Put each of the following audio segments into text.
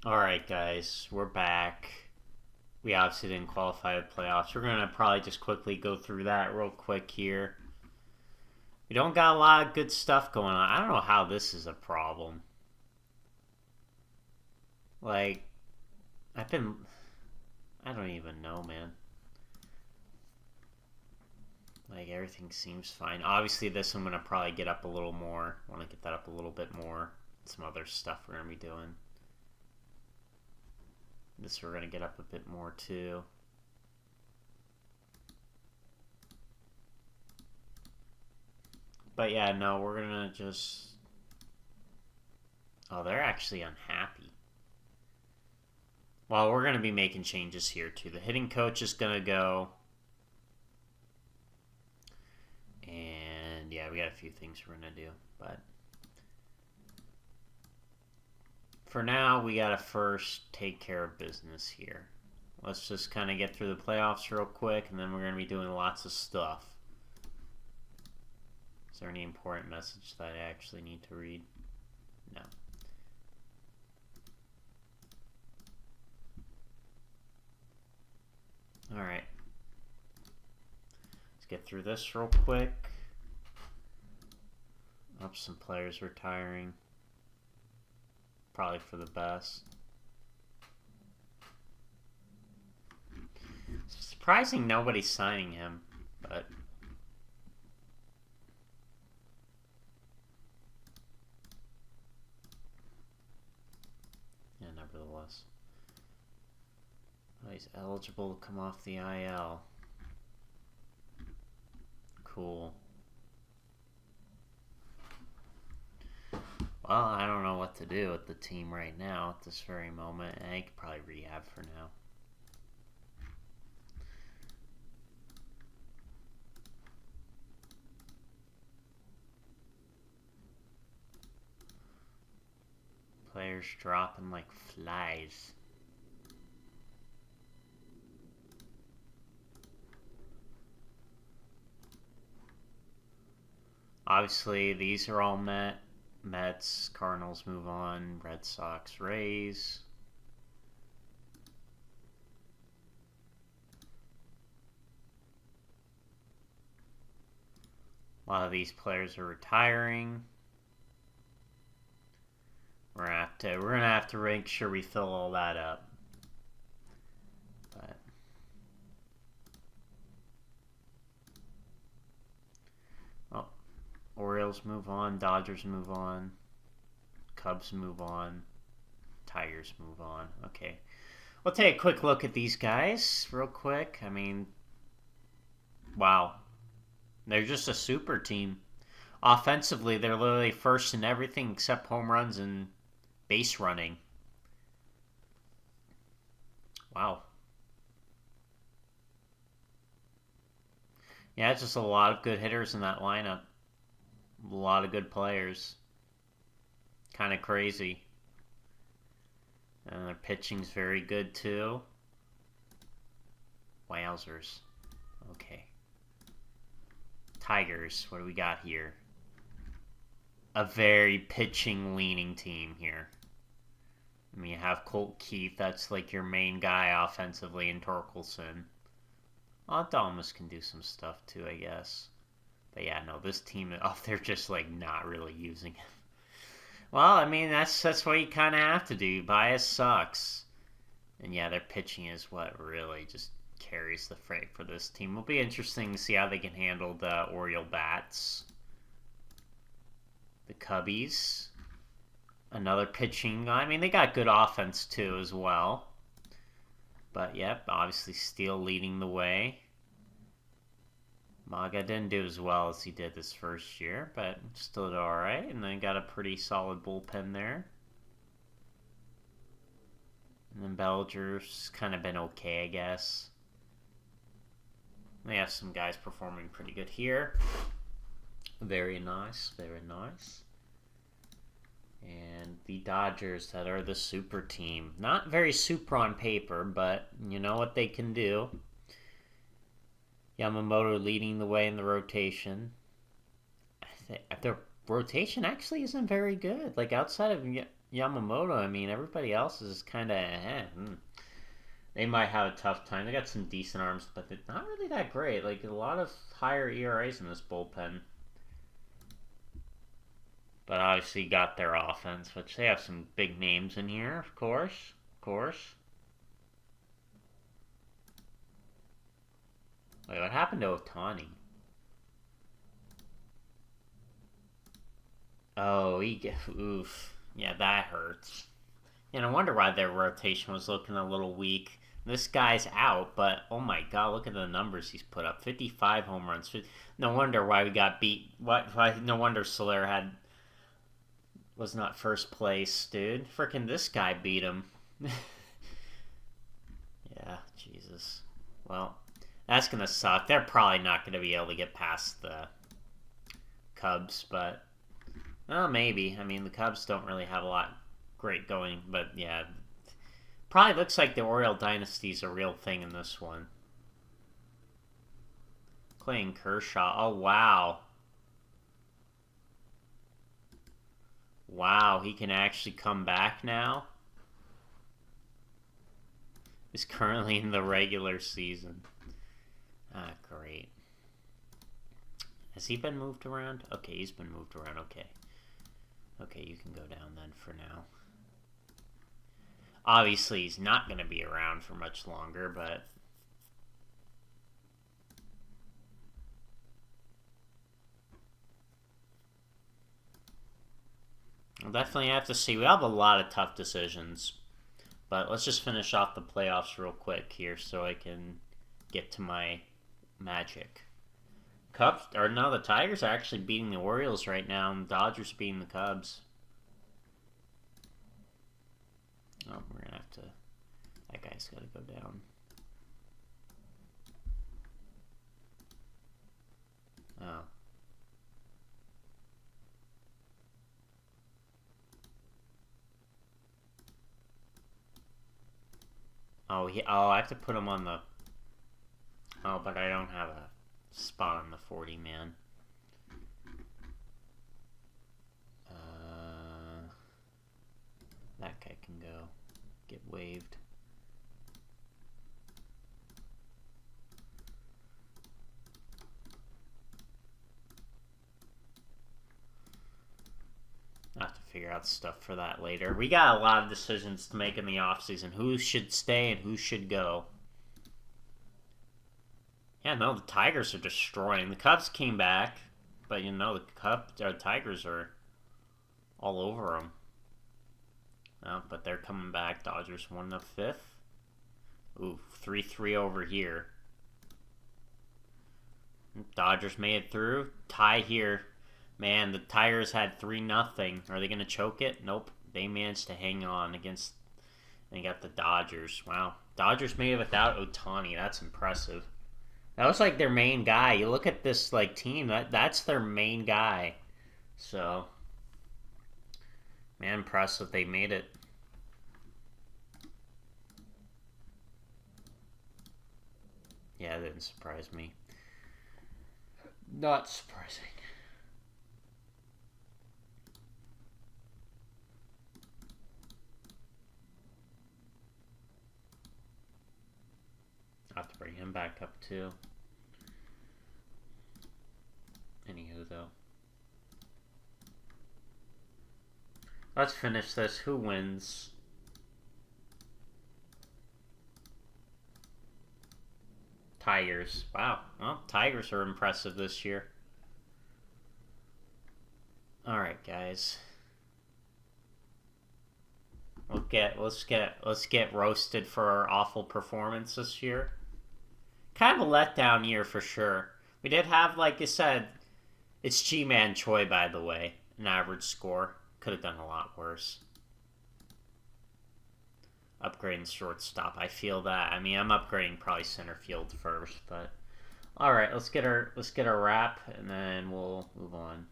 Alright, guys, we're back. We obviously didn't qualify the playoffs. We're going to probably just quickly go through that real quick here. We don't got a lot of good stuff going on. I don't know how this is a problem. Like, I don't even know, man. Like, everything seems fine. Obviously, this I'm going to probably get up a little more. I want to get that up a little bit more. Some other stuff we're going to be doing. This we're going to get up a bit more, too. But yeah, no, we're going to just... Oh, they're actually unhappy. Well, we're going to be making changes here, too. The hitting coach is going to go. And yeah, we got a few things we're going to do. But for now, we got to first take care of business here. Let's just kind of get through the playoffs real quick, and then we're going to be doing lots of stuff. Is there any important message that I actually need to read? No. Alright. Let's get through this real quick. Up some players retiring. Probably for the best. It's surprising nobody's signing him, but... yeah, nevertheless. Oh, he's eligible to come off the IL. Cool. Well, I don't know what to do with the team right now at this very moment. I could probably rehab for now. Players dropping like flies. Obviously, these are all met. Mets, Cardinals move on. Red Sox, Rays. A lot of these players are retiring. We're gonna have to make sure we fill all that up. But well, Orioles move on, Dodgers move on, Cubs move on, Tigers move on. Okay. We'll take a quick look at these guys real quick. I mean, wow. They're just a super team. Offensively, they're literally first in everything except home runs and base running. Wow. Yeah, it's just a lot of good hitters in that lineup. A lot of good players. Kind of crazy. And their pitching's very good too. Wowzers. Okay. Tigers, what do we got here? A very pitching-leaning team here. I mean, you have Colt Keith, that's like your main guy offensively, and Torkelson. Well, Thomas can do some stuff too, I guess. But yeah, no, this team, they're just like not really using him. Well, I mean, that's what you kind of have to do. Bias sucks. And yeah, their pitching is what really just carries the freight for this team. It'll be interesting to see how they can handle the Oriole Bats. The Cubbies. Another pitching. I mean, they got good offense too as well. But yep, obviously Steele leading the way. Maga didn't do as well as he did this first year, but still did alright. And then got a pretty solid bullpen there. And then Bellinger's kind of been okay, I guess. They have some guys performing pretty good here. Very nice, very nice. And the Dodgers that are the super team. Not very super on paper, but you know what they can do. Yamamoto leading the way in the rotation. The rotation actually isn't very good. Like outside of Yamamoto, I mean, everybody else is kind of They might have a tough time. They got some decent arms, but they're not really that great. Like, a lot of higher ERAs in this bullpen. But obviously got their offense, which they have some big names in here, of course. Of course. Wait, what happened to Ohtani? Oh, oof. Yeah, that hurts. And I wonder why their rotation was looking a little weak. This guy's out, but oh my god, look at the numbers he's put up. 55 home runs. No wonder why we got beat. No wonder Soler was not first place, dude. Freaking this guy beat him. Yeah, Jesus. Well, that's going to suck. They're probably not going to be able to get past the Cubs, but well, maybe. I mean, the Cubs don't really have a lot great going, but yeah. Probably looks like the Oriole dynasty is a real thing in this one. Clayton Kershaw. Oh, wow. Wow, he can actually come back now? He's currently in the regular season. Ah, great. Has he been moved around? Okay, he's been moved around. Okay. Okay, you can go down then for now. Obviously, he's not going to be around for much longer, but we'll definitely have to see. We have a lot of tough decisions, but let's just finish off the playoffs real quick here so I can get to my magic. Cubs, or no, the Tigers are actually beating the Orioles right now, and the Dodgers beating the Cubs. Oh, we're going to have to... That guy's got to go down. Oh. Oh, I have to put him on the... Oh, but I don't have a spot on the 40-man. That guy can go. Get waived. I'll have to figure out stuff for that later. We got a lot of decisions to make in the offseason. Who should stay and who should go. Yeah, no, the Tigers are destroying. The Cubs came back, but you know, the Tigers are all over them. Oh, but they're coming back. Dodgers won the 5th. Ooh, 3-3 over here. Dodgers made it through. Tie here. Man, the Tigers had 3-0. Are they going to choke it? Nope. They managed to hang on against... They got the Dodgers. Wow. Dodgers made it without Ohtani. That's impressive. That was like their main guy. You look at this like team. That's their main guy. So... Man, impressive. They made it. Yeah, it didn't surprise me. Not surprising. I'll have to bring him back up too. Anywho, though. Let's finish this. Who wins? Tigers. Wow. Well, Tigers are impressive this year. Alright, guys. Let's get roasted for our awful performance this year. Kind of a letdown year for sure. We did have, like I said, it's G-Man Choi, by the way, an average score. Could have done a lot worse. Upgrading shortstop. I feel that. I mean, I'm upgrading probably center field first, but all right. Let's get our wrap, and then we'll move on.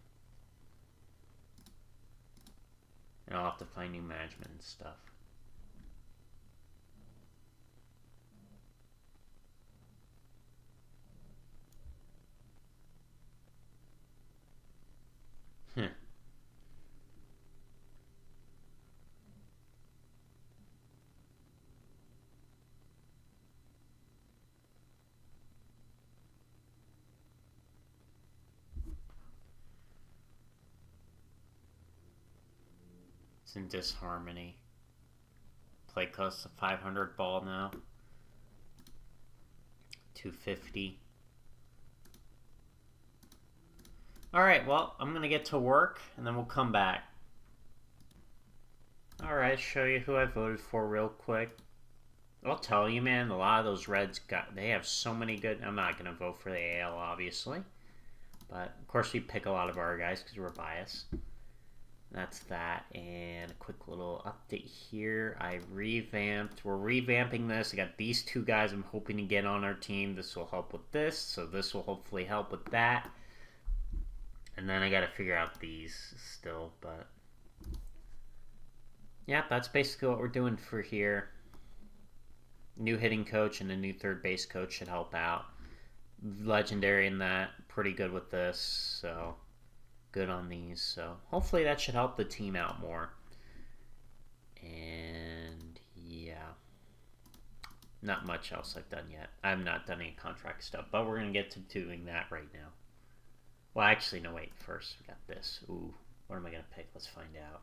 And I'll have to find new management and stuff. It's in disharmony. Play close to 500 ball now. 250. Alright, well, I'm going to get to work, and then we'll come back. Alright, show you who I voted for real quick. I'll tell you, man, a lot of those Reds, they have so many good... I'm not going to vote for the AL, obviously. But, of course, we pick a lot of our guys because we're biased. That's that. And a quick little update here. We're revamping this. I got these two guys I'm hoping to get on our team. This will help with this. So this will hopefully help with that. And then I got to figure out these still. But, yeah, that's basically what we're doing for here. New hitting coach and a new third base coach should help out. Legendary in that. Pretty good with this. So... good on these, so hopefully that should help the team out more. And yeah, not much else I've done yet. I've not done any contract stuff, but we're gonna get to doing that right now. Well, actually, no, wait. First, we got this. Ooh, what am I gonna pick? Let's find out.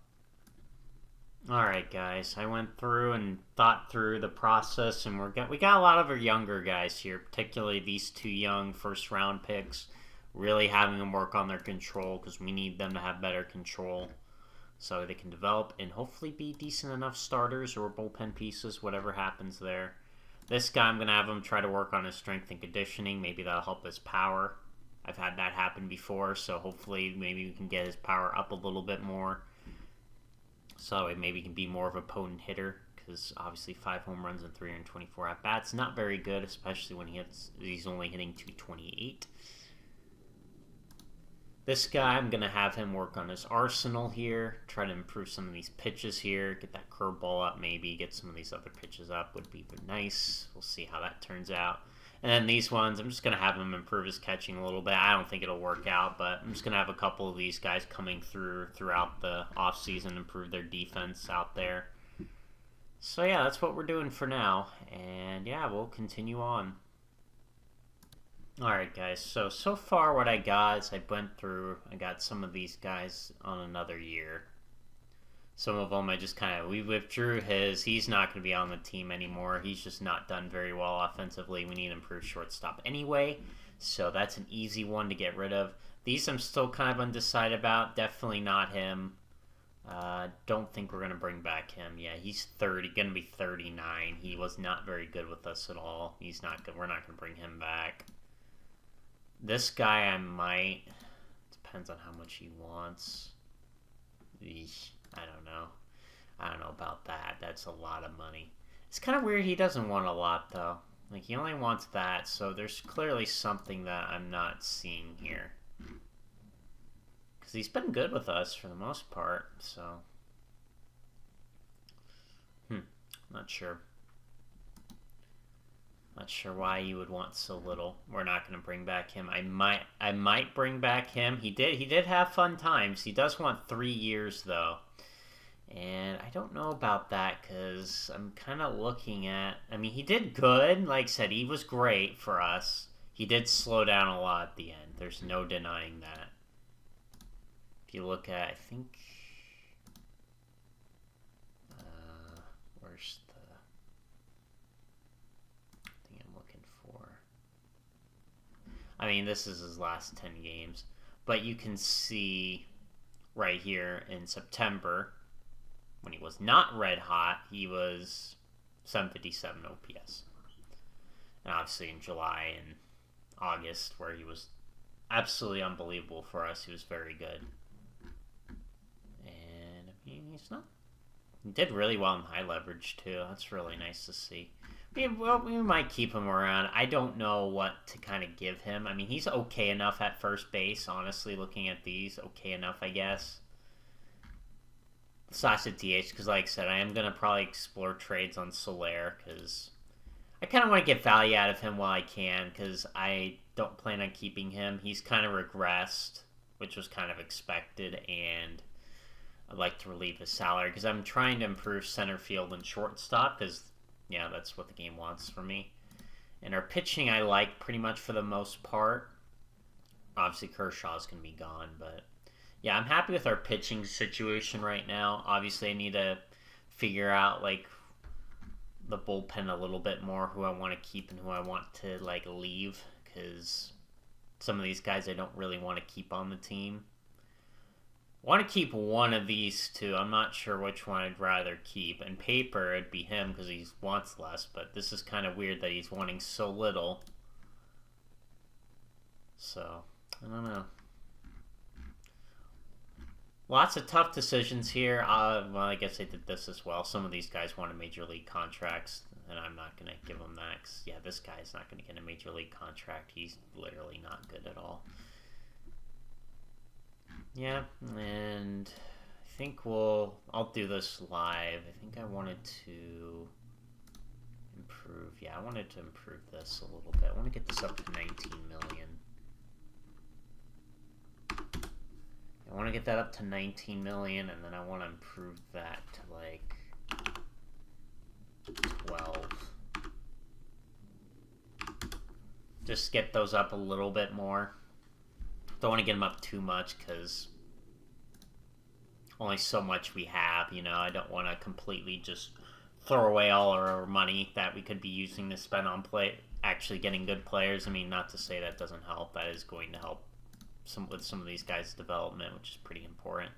Alright, guys, I went through and thought through the process, and we got a lot of our younger guys here, particularly these two young first-round picks. Really having them work on their control because we need them to have better control so they can develop and hopefully be decent enough starters or bullpen pieces, whatever happens there. This guy, I'm going to have him try to work on his strength and conditioning. Maybe that'll help his power. I've had that happen before, so hopefully maybe we can get his power up a little bit more. So maybe he can be more of a potent hitter because obviously 5 home runs and 324 at-bats. Not very good, especially when he's only hitting 228. This guy, I'm going to have him work on his arsenal here, try to improve some of these pitches here, get that curveball up maybe, get some of these other pitches up would be nice. We'll see how that turns out. And then these ones, I'm just going to have him improve his catching a little bit. I don't think it'll work out, but I'm just going to have a couple of these guys coming throughout the offseason, improve their defense out there. So yeah, that's what we're doing for now. And yeah, we'll continue on. Alright guys, so far what I got is I got some of these guys on another year. Some of them I just we withdrew he's not going to be on the team anymore. He's just not done very well offensively. We need an improved shortstop anyway, so that's an easy one to get rid of. These I'm still kind of undecided about, definitely not him. Don't think we're going to bring back him. Yeah, he's going to be 39. He was not very good with us at all. He's not good. We're not going to bring him back. This guy I might. Depends on how much he wants. Eesh, I don't know. I don't know about that. That's a lot of money. It's kind of weird he doesn't want a lot, though. Like, he only wants that, so there's clearly something that I'm not seeing here. Because he's been good with us for the most part, so... Not sure. Not sure why you would want so little. We're not going to bring back him. I might bring back him. He did have fun times. He does want 3 years though. And I don't know about that because I'm kind of looking at... I mean, he did good. Like I said, he was great for us. He did slow down a lot at the end. There's no denying that. If you look at, I think... where's the... thing I'm looking for? I mean, this is his last 10 games. But you can see right here in September... when he was not red hot, he was 757 OPS. And obviously in July and August, where he was absolutely unbelievable for us, he was very good. And I mean, he did really well in high leverage too. That's really nice to see. We might keep him around. I don't know what to kind of give him. I mean, he's okay enough at first base, honestly, looking at these. Okay enough, I guess. Slash at DH, because like I said, I am going to probably explore trades on Soler, because I kind of want to get value out of him while I can, because I don't plan on keeping him. He's kind of regressed, which was kind of expected, and I'd like to relieve his salary, because I'm trying to improve center field and shortstop, because, yeah, that's what the game wants for me. And our pitching I like pretty much for the most part. Obviously, Kershaw's going to be gone, but... Yeah, I'm happy with our pitching situation right now. Obviously, I need to figure out like the bullpen a little bit more, who I want to keep and who I want to like leave, because some of these guys I don't really want to keep on the team. I want to keep one of these two. I'm not sure which one I'd rather keep. In paper, it'd be him because he wants less, but this is kind of weird that he's wanting so little. So, I don't know. Lots of tough decisions here. Well, I guess I did this as well. Some of these guys wanted major league contracts, and I'm not going to give them that. 'Cause, yeah, this guy's not going to get a major league contract. He's literally not good at all. Yeah, and I think I'll do this live. I think I wanted to improve. Yeah, I wanted to improve this a little bit. I want to get this up to 19 million. I want to get that up to 19 million, and then I want to improve that to like 12. Just get those up a little bit more. Don't want to get them up too much because only so much we have, you know. I don't want to completely just throw away all our money that we could be using to spend on actually getting good players. I mean, not to say that doesn't help. That is going to help with some of these guys' development, which is pretty important.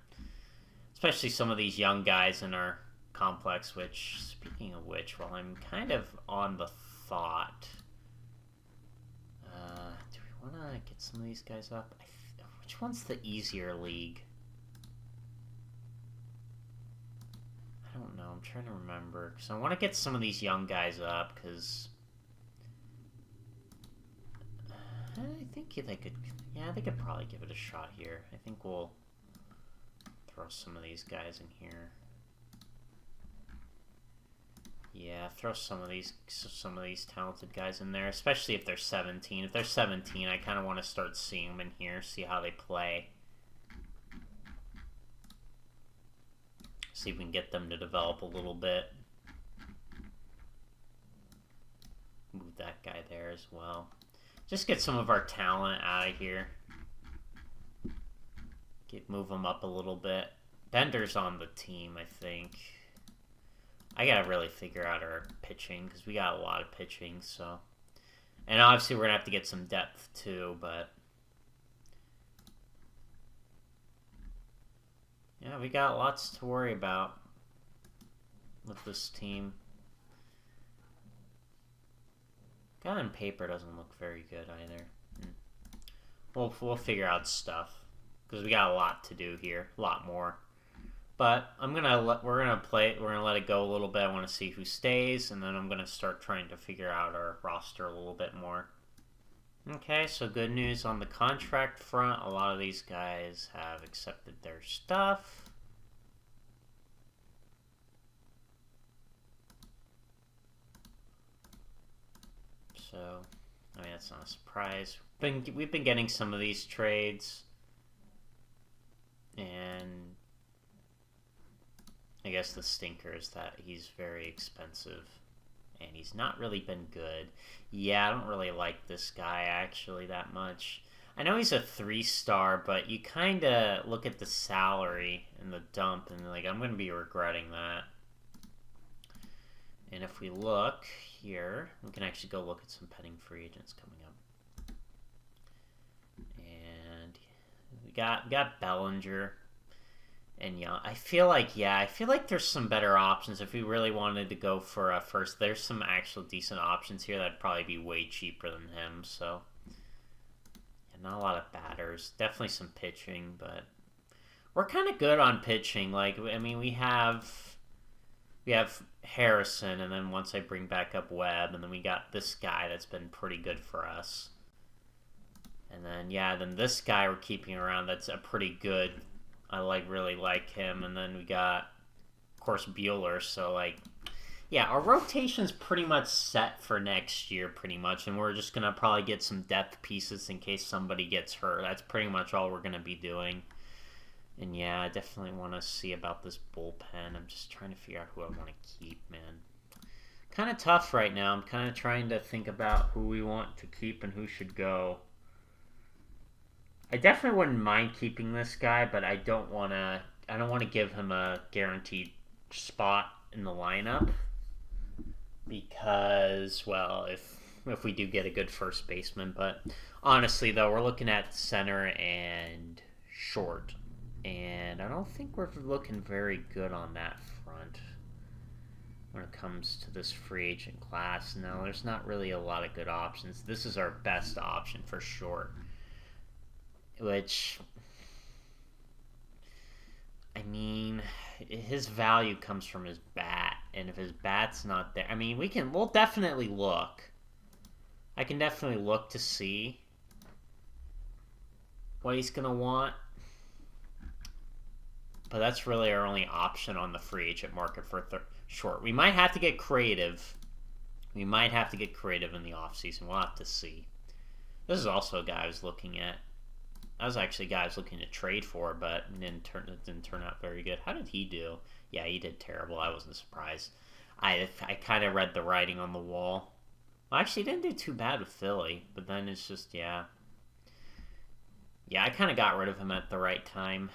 Especially some of these young guys in our complex, which, speaking of which, while I'm kind of on the thought, do we want to get some of these guys up? Which one's the easier league? I don't know. I'm trying to remember. Because I want to get some of these young guys up, because I think they could... Yeah, they could probably give it a shot here. I think we'll throw some of these guys in here. Yeah, throw some of these talented guys in there, especially if they're 17. If they're 17, I kind of want to start seeing them in here, see how they play. See if we can get them to develop a little bit. Move that guy there as well. Just get some of our talent out of here. Move them up a little bit. Bender's on the team, I think. I gotta really figure out our pitching, because we got a lot of pitching, so. And obviously we're gonna have to get some depth too, but. Yeah, we got lots to worry about with this team. Guy on paper doesn't look very good either. We'll figure out stuff, because we got a lot to do here, a lot more. But we're gonna let it go a little bit. I want to see who stays, and then I'm gonna start trying to figure out our roster a little bit more. Okay, so good news on the contract front. A lot of these guys have accepted their stuff. So, I mean, that's not a surprise. We've been getting some of these trades, and I guess the stinker is that he's very expensive, and he's not really been good. Yeah, I don't really like this guy actually that much. I know he's a 3-star, but you kind of look at the salary and the dump, and like, I'm going to be regretting that. And if we look here, we can actually go look at some pending free agents coming up. And we got Bellinger and Young. I feel like there's some better options if we really wanted to go for a first. There's some actual decent options here that'd probably be way cheaper than him. So yeah, not a lot of batters. Definitely some pitching, but we're kind of good on pitching. Like, I mean, we have Harrison, and then once I bring back up Webb, and then we got this guy that's been pretty good for us. And then, yeah, then this guy we're keeping around that's a pretty good. I really like him. And then we got, of course, Bueller. So, like, yeah, our rotation's pretty much set for next year, pretty much. And we're just going to probably get some depth pieces in case somebody gets hurt. That's pretty much all we're going to be doing. And yeah, I definitely want to see about this bullpen. I'm just trying to figure out who I want to keep, man. Kind of tough right now. I'm kind of trying to think about who we want to keep and who should go. I definitely wouldn't mind keeping this guy, but I don't want to give him a guaranteed spot in the lineup because, well, if we do get a good first baseman, but honestly though, we're looking at center and short, and I don't think we're looking very good on that front when it comes to this free agent class. No, there's not really a lot of good options. This is our best option for short, which, I mean, his value comes from his bat, and if his bat's not there, I mean, we'll definitely look. I can definitely look to see what he's gonna want, but that's really our only option on the free agent market for short. We might have to get creative. We might have to get creative in the offseason. We'll have to see. This is also a guy I was looking at. That was actually a guy I was looking to trade for, but it didn't turn out very good. How did he do? Yeah, he did terrible. I wasn't surprised. I kind of read the writing on the wall. Well, actually, he didn't do too bad with Philly, but then it's just, yeah. Yeah, I kind of got rid of him at the right time.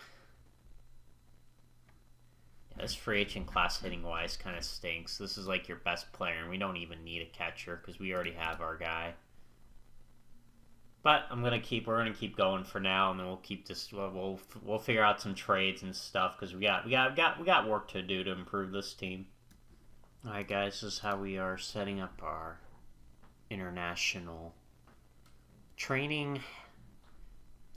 Yeah, this free agent class hitting-wise kind of stinks. This is like your best player, and we don't even need a catcher because we already have our guy. But we're gonna keep going for now, and then we'll keep this. We'll figure out some trades and stuff because we got work to do to improve this team. All right, guys, this is how we are setting up our international training.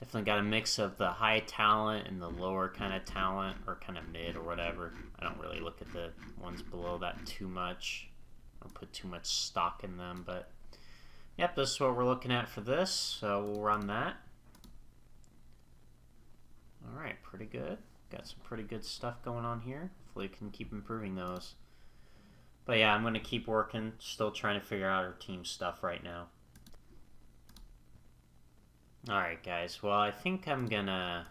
Definitely got a mix of the high talent and the lower kind of talent, or kind of mid or whatever. I don't really look at the ones below that too much. I don't put too much stock in them, but. Yep, this is what we're looking at for this, so we'll run that. Alright, pretty good. Got some pretty good stuff going on here. Hopefully we can keep improving those. But yeah, I'm going to keep working, still trying to figure out our team stuff right now. Alright guys, well I think I'm gonna...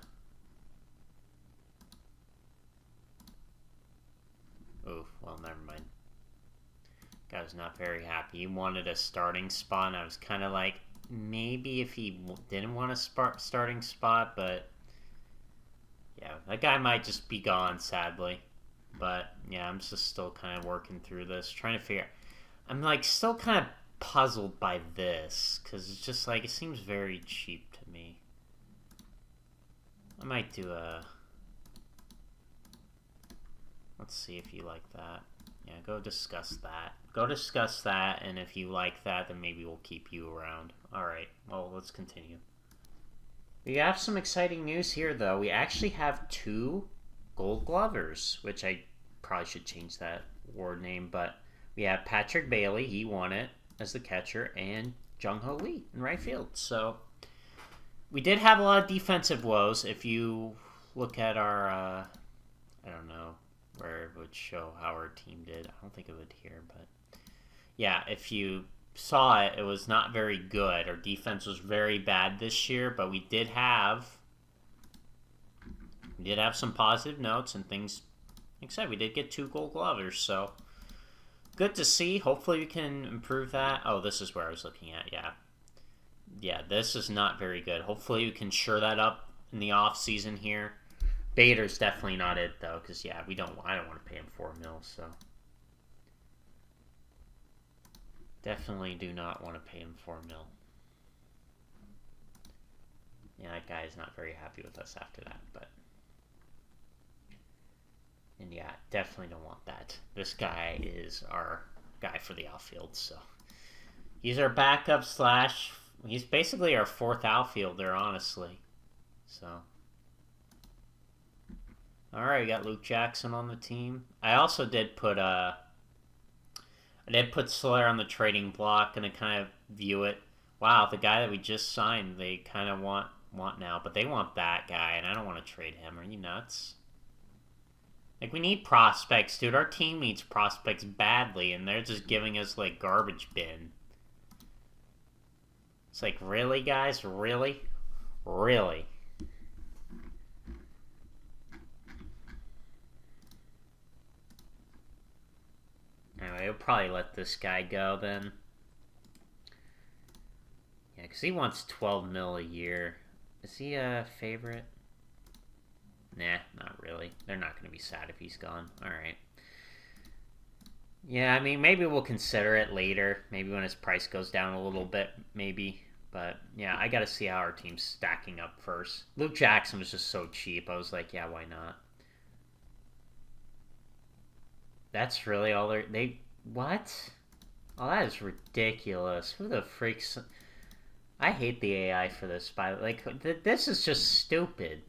Oof, well never mind. I was not very happy. He wanted a starting spot, and I was kind of like, maybe if he didn't want a starting spot, but yeah, that guy might just be gone, sadly. But yeah, I'm just still kind of working through this, trying to figure. I'm like still kind of puzzled by this because it's just like it seems very cheap to me. I might do a. Let's see if you like that. Yeah, go discuss that. Go discuss that, and if you like that, then maybe we'll keep you around. Alright, well, let's continue. We have some exciting news here, though. We actually have 2 Gold Glovers, which I probably should change that award name, but we have Patrick Bailey, he won it as the catcher, and Jung-Ho Lee in right field. So, we did have a lot of defensive woes. If you look at our, I don't know, where it would show how our team did. I don't think it would here, but yeah, if you saw it, it was not very good. Our defense was very bad this year, but we did have some positive notes and things. Like I said, we did get 2 Gold Glovers, so good to see. Hopefully we can improve that. Oh, this is where I was looking at, yeah. Yeah, this is not very good. Hopefully we can shore that up in the off season here. Bader's definitely not it though, because yeah, I don't want to pay him $4 million, so definitely do not want to pay him $4 million. Yeah, that guy is not very happy with us after that, but and yeah, definitely don't want that. This guy is our guy for the outfield, so he's our backup / he's basically our 4th outfielder, honestly. So. Alright, we got Luke Jackson on the team. I also did put Solaire on the trading block and to kind of view it. Wow, the guy that we just signed, they kind of want now, but they want that guy, and I don't want to trade him. Are you nuts? Like, we need prospects, dude. Our team needs prospects badly, and they're just giving us, like, garbage bin. It's like, really, guys? Really? Really? Anyway, we'll probably let this guy go then. Yeah, because he wants $12 million a year. Is he a favorite? Nah, not really. They're not going to be sad if he's gone. Alright. Yeah, I mean, maybe we'll consider it later. Maybe when his price goes down a little bit, maybe. But, yeah, I got to see how our team's stacking up first. Luke Jackson was just so cheap. I was like, yeah, why not? That's really all they... What? Oh, that is ridiculous. Who the freaks... I hate the AI for this, this is just stupid.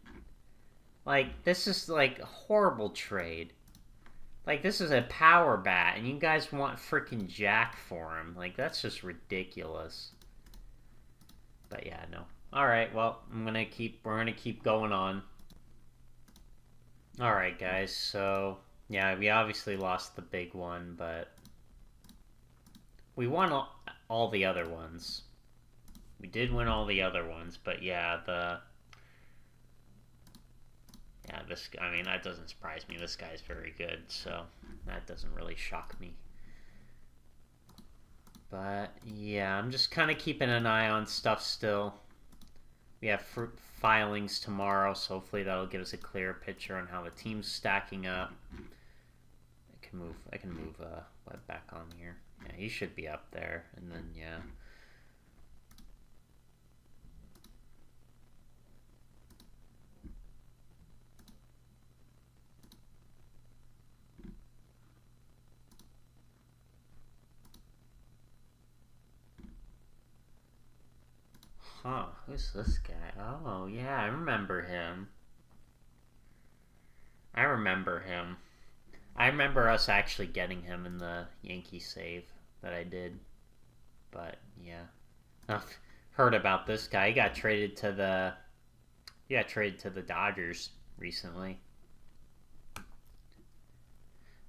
Like, this is, like, a horrible trade. Like, this is a power bat, and you guys want freaking Jack for him. Like, that's just ridiculous. But yeah, no. Alright, well, we're gonna keep going on. Alright, guys, so... Yeah, we obviously lost the big one, but... We won all the other ones. We did win all the other ones, but yeah, I mean, that doesn't surprise me. This guy's very good, so that doesn't really shock me. But yeah, I'm just kind of keeping an eye on stuff still. We have filings tomorrow, so hopefully that'll give us a clearer picture on how the team's stacking up. I can move Webb back on here. Yeah, he should be up there, and then yeah. Huh, who's this guy? Oh, yeah, I remember him. I remember us actually getting him in the Yankee save that I did. But, yeah. I've heard about this guy. He got traded to the Dodgers recently.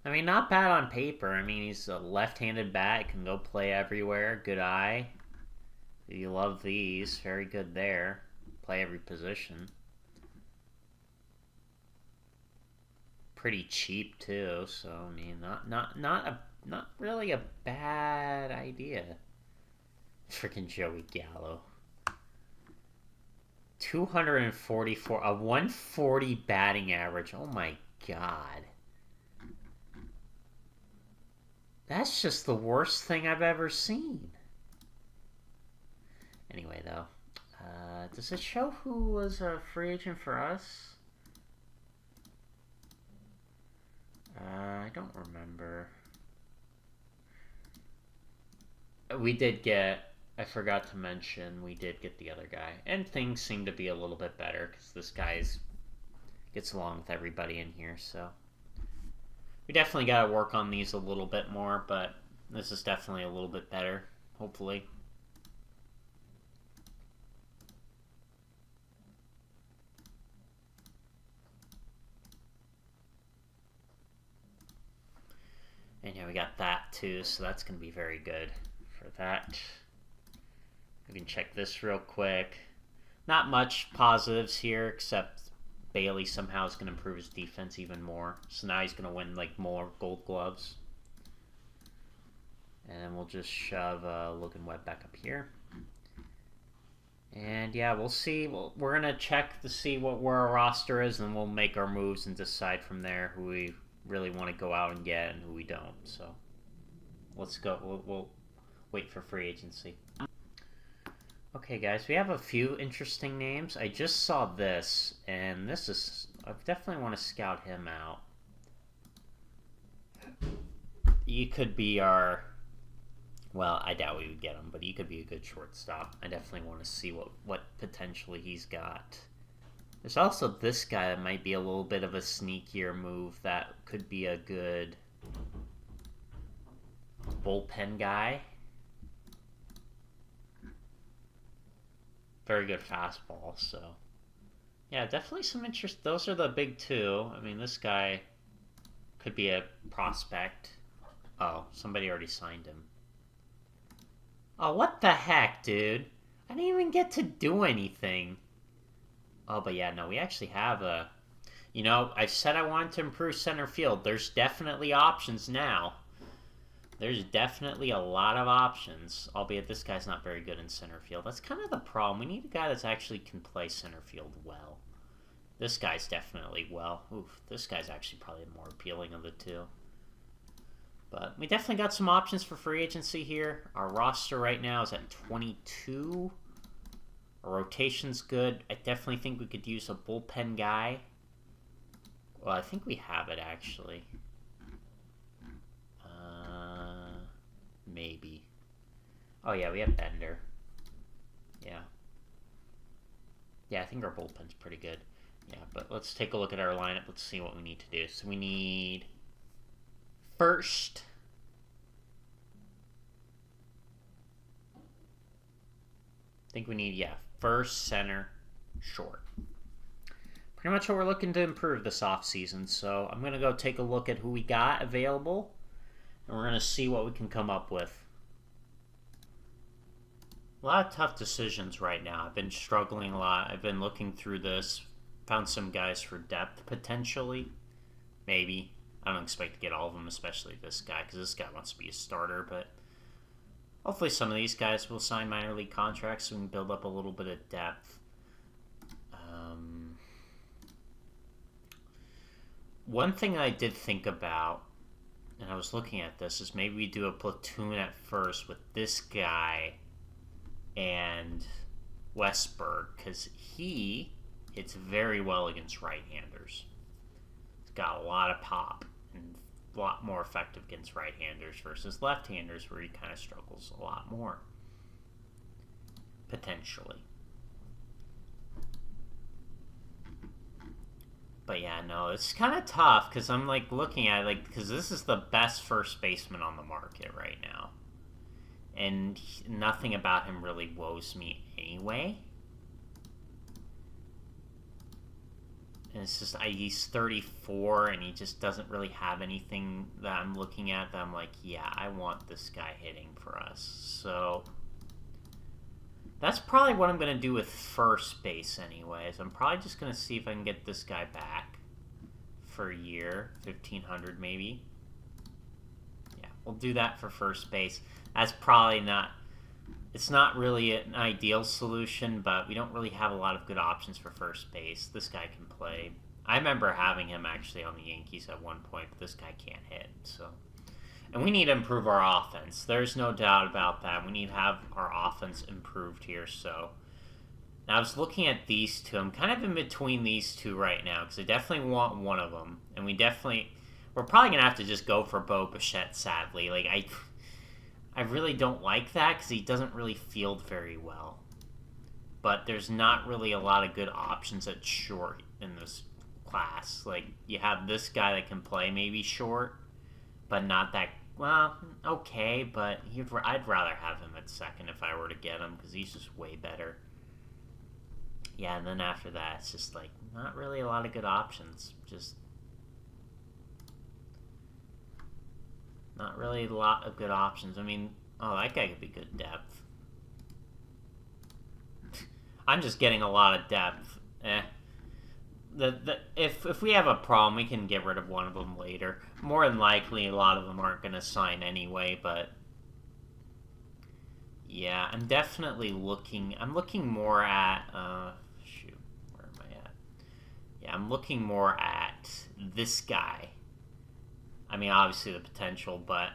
I mean, not bad on paper. I mean, he's a left-handed bat. Can go play everywhere. Good eye. You love these. Very good there. Play every position. Pretty cheap too, so I mean, not really a bad idea. Freaking Joey Gallo. 244, a 140 batting average. Oh my god. That's just the worst thing I've ever seen. Anyway, though, does it show who was a free agent for us? I don't remember. We did get, I forgot to mention, we did get the other guy. And things seem to be a little bit better because this guy gets along with everybody in here, so. We definitely got to work on these a little bit more, but this is definitely a little bit better, hopefully. And yeah, we got that too, so that's going to be very good for that. We can check this real quick. Not much positives here, except Bailey somehow is going to improve his defense even more. So now he's going to win like more gold gloves. And then we'll just shove Logan Webb back up here. And yeah, we'll see. We're going to check to see where our roster is, and we'll make our moves and decide from there who we really want to go out and get and who we don't. So let's go. We'll wait for free agency. Okay, guys, we have a few interesting names. I just saw this, and this is... I definitely want to scout him out. He could be our... Well, I doubt we would get him, but he could be a good shortstop. I definitely want to see what potentially he's got. There's also this guy that might be a little bit of a sneakier move that could be a good bullpen guy. Very good fastball, so... Yeah, definitely some interest. Those are the big two. I mean, this guy could be a prospect. Oh, somebody already signed him. Oh, what the heck, dude? I didn't even get to do anything. Oh, but yeah, no, we actually have a... You know, I said I wanted to improve center field. There's definitely options now. there's definitely a lot of options, albeit this guy's not very good in center field. That's kind of the problem. We need a guy that actually can play center field well. This guy's definitely well. Oof, this guy's actually probably more appealing of the two. But we definitely got some options for free agency here. Our roster right now is at 22. Our rotation's good. I definitely think we could use a bullpen guy. Well, I think we have it, actually. Maybe. Oh, yeah, we have Bender. Yeah. Yeah, I think our bullpen's pretty good. Yeah, but let's take a look at our lineup. Let's see what we need to do. So we need first. I think we need, first, center, short. Pretty much what we're looking to improve this offseason. So I'm going to go take a look at who we got available. And we're going to see what we can come up with. A lot of tough decisions right now. I've been struggling a lot. I've been looking through this. Found some guys for depth, potentially. Maybe. I don't expect to get all of them, especially this guy, because this guy wants to be a starter. But hopefully some of these guys will sign minor league contracts so we can build up a little bit of depth. One thing I did think about, and I was looking at this, is maybe we do a platoon at first with this guy and Westberg, because he hits very well against right-handers. He's got a lot of pop and a lot more effective against right-handers versus left-handers, where he kind of struggles a lot more, potentially. But yeah, no, it's kind of tough because I'm like looking at it, because this is the best first baseman on the market right now. And nothing about him really woes me anyway. And it's just, he's 34 and he just doesn't really have anything that I'm looking at that I'm like, yeah, I want this guy hitting for us. So that's probably what I'm going to do with first base anyways. I'm probably just going to see if I can get this guy back for a year, 1,500 maybe. Yeah, we'll do that for first base. That's probably not, it's not really an ideal solution, but we don't really have a lot of good options for first base. This guy can play. I remember having him actually on the Yankees at one point, but this guy can't hit, so. And we need to improve our offense. There's no doubt about that. We need to have our offense improved here. So now I was looking at these two. I'm kind of in between these two right now because I definitely want one of them. And we're probably going to have to just go for Bo Bichette, sadly. Like, I really don't like that because he doesn't really field very well. But there's not really a lot of good options at short in this class. Like, you have this guy that can play maybe short, but not that. Well, okay, but I'd rather have him at second if I were to get him because he's just way better. Yeah, and then after that, it's just like not really a lot of good options. Just not really a lot of good options. I mean, oh, that guy could be good depth. I'm just getting a lot of depth. If we have a problem, we can get rid of one of them later. More than likely, a lot of them aren't going to sign anyway, but yeah, I'm definitely looking. I'm looking more at shoot, where am I at? Yeah, I'm looking more at this guy. I mean, obviously the potential, but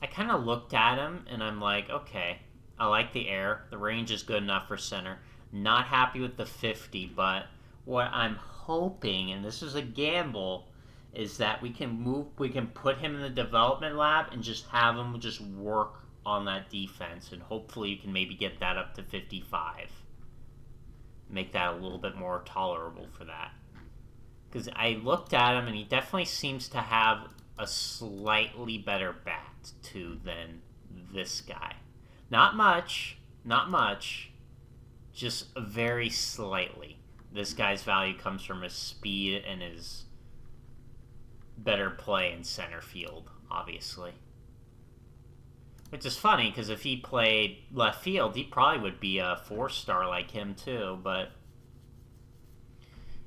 I kind of looked at him and I'm like, okay, I like the air. The range is good enough for center. Not happy with the 50, but what I'm hoping, and this is a gamble, is that we can put him in the development lab and just have him just work on that defense, and hopefully you can maybe get that up to 55. Make that a little bit more tolerable for that. Because I looked at him and he definitely seems to have a slightly better bat too than this guy. Not much, just very slightly. This guy's value comes from his speed and his better play in center field, obviously. Which is funny, because if he played left field, he probably would be a 4-star like him too, but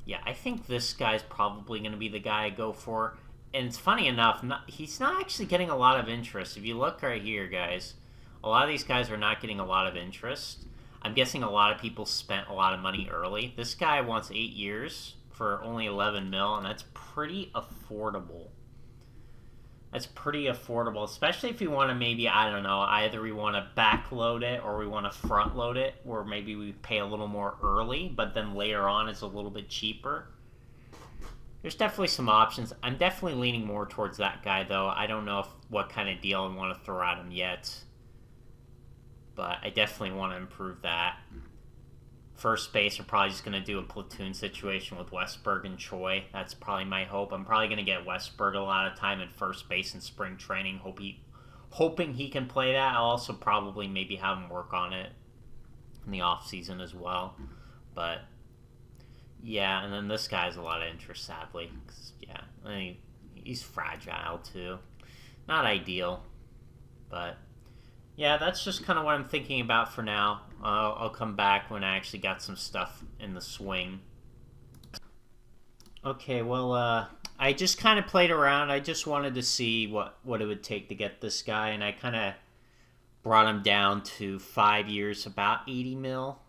yeah, I think this guy's probably going to be the guy I go for. and it's funny enough, he's not actually getting a lot of interest. If you look right here, guys, a lot of these guys are not getting a lot of interest. I'm guessing a lot of people spent a lot of money early. This guy wants 8 years for only 11 mil, and that's pretty affordable. That's pretty affordable, especially if you want to maybe, I don't know, either we want to backload it or we want to front load it, where maybe we pay a little more early, but then later on it's a little bit cheaper. There's definitely some options. I'm definitely leaning more towards that guy, though. I don't know what kind of deal I want to throw at him yet, but I definitely want to improve that. First base, we're probably just going to do a platoon situation with Westberg and Choi. That's probably my hope. I'm probably going to get Westberg a lot of time in first base in spring training, hoping he can play that. I'll also probably maybe have him work on it in the offseason as well. But yeah, and then this guy has a lot of interest, sadly. Yeah, I mean, he's fragile too. Not ideal, but yeah, that's just kind of what I'm thinking about for now. I'll come back when I actually got some stuff in the swing. Okay, well, I just kind of played around. I just wanted to see what it would take to get this guy, and I kind of brought him down to 5 years, about 80 mil,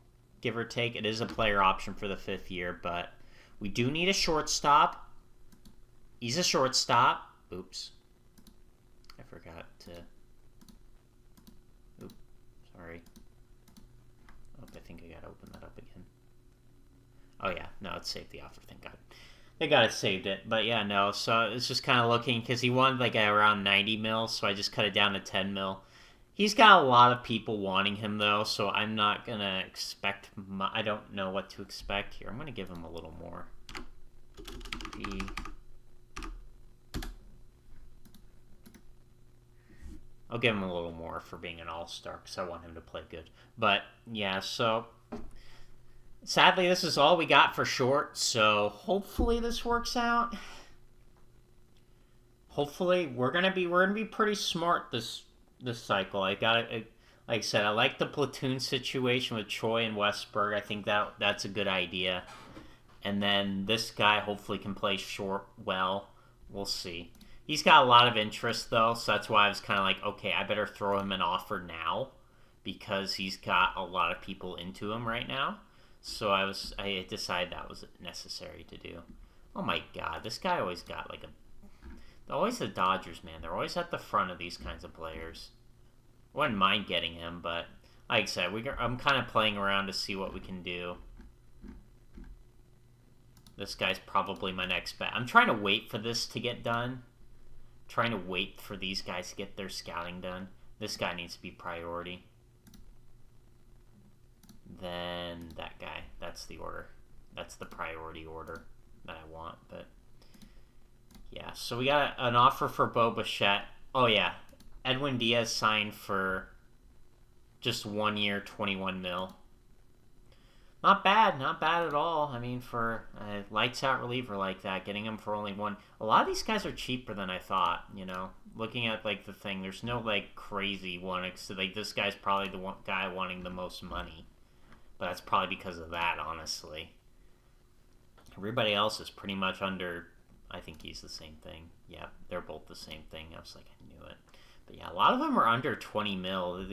give or take. It is a player option for the 5th year, but we do need a shortstop. He's a shortstop. Oops. I forgot to... Oops, sorry. Oh, I think I gotta open that up again. Oh yeah, no, it saved the offer, thank God. They got it saved it, but yeah, no, so it's just kind of looking, because he wanted like around 90 mil, so I just cut it down to 10 mil. He's got a lot of people wanting him, though, so I'm not going to expect... I don't know what to expect here. I'm going to give him a little more. I'll give him a little more for being an all-star, because I want him to play good. But, yeah, so... Sadly, this is all we got for short, so hopefully this works out. Hopefully, we're gonna be pretty smart this cycle. Like I said, I like the platoon situation with Choi and Westberg. I think that's a good idea. And then this guy hopefully can play short well. We'll see. He's got a lot of interest though, so that's why I was kind of like, okay, I better throw him an offer now because he's got a lot of people into him right now. So I decided that was necessary to do. Oh my God, this guy always got like always the Dodgers, man. They're always at the front of these kinds of players. I wouldn't mind getting him, but like I said, I'm kind of playing around to see what we can do. This guy's probably my next bet. I'm trying to wait for this to get done. Trying to wait for these guys to get their scouting done. This guy needs to be priority. Then that guy. That's the order. That's the priority order that I want, but... Yeah, so we got an offer for Bo Bichette. Oh, yeah. Edwin Diaz signed for just 1 year, 21 mil. Not bad at all. I mean, for a lights-out reliever like that, getting him for only one. A lot of these guys are cheaper than I thought, you know. Looking at, like, the thing, there's no, like, crazy one. So, like, this guy's probably the one guy wanting the most money. But that's probably because of that, honestly. Everybody else is pretty much under... I think he's the same thing. Yeah, they're both the same thing. I was like, I knew it. But yeah, a lot of them are under 20 mil.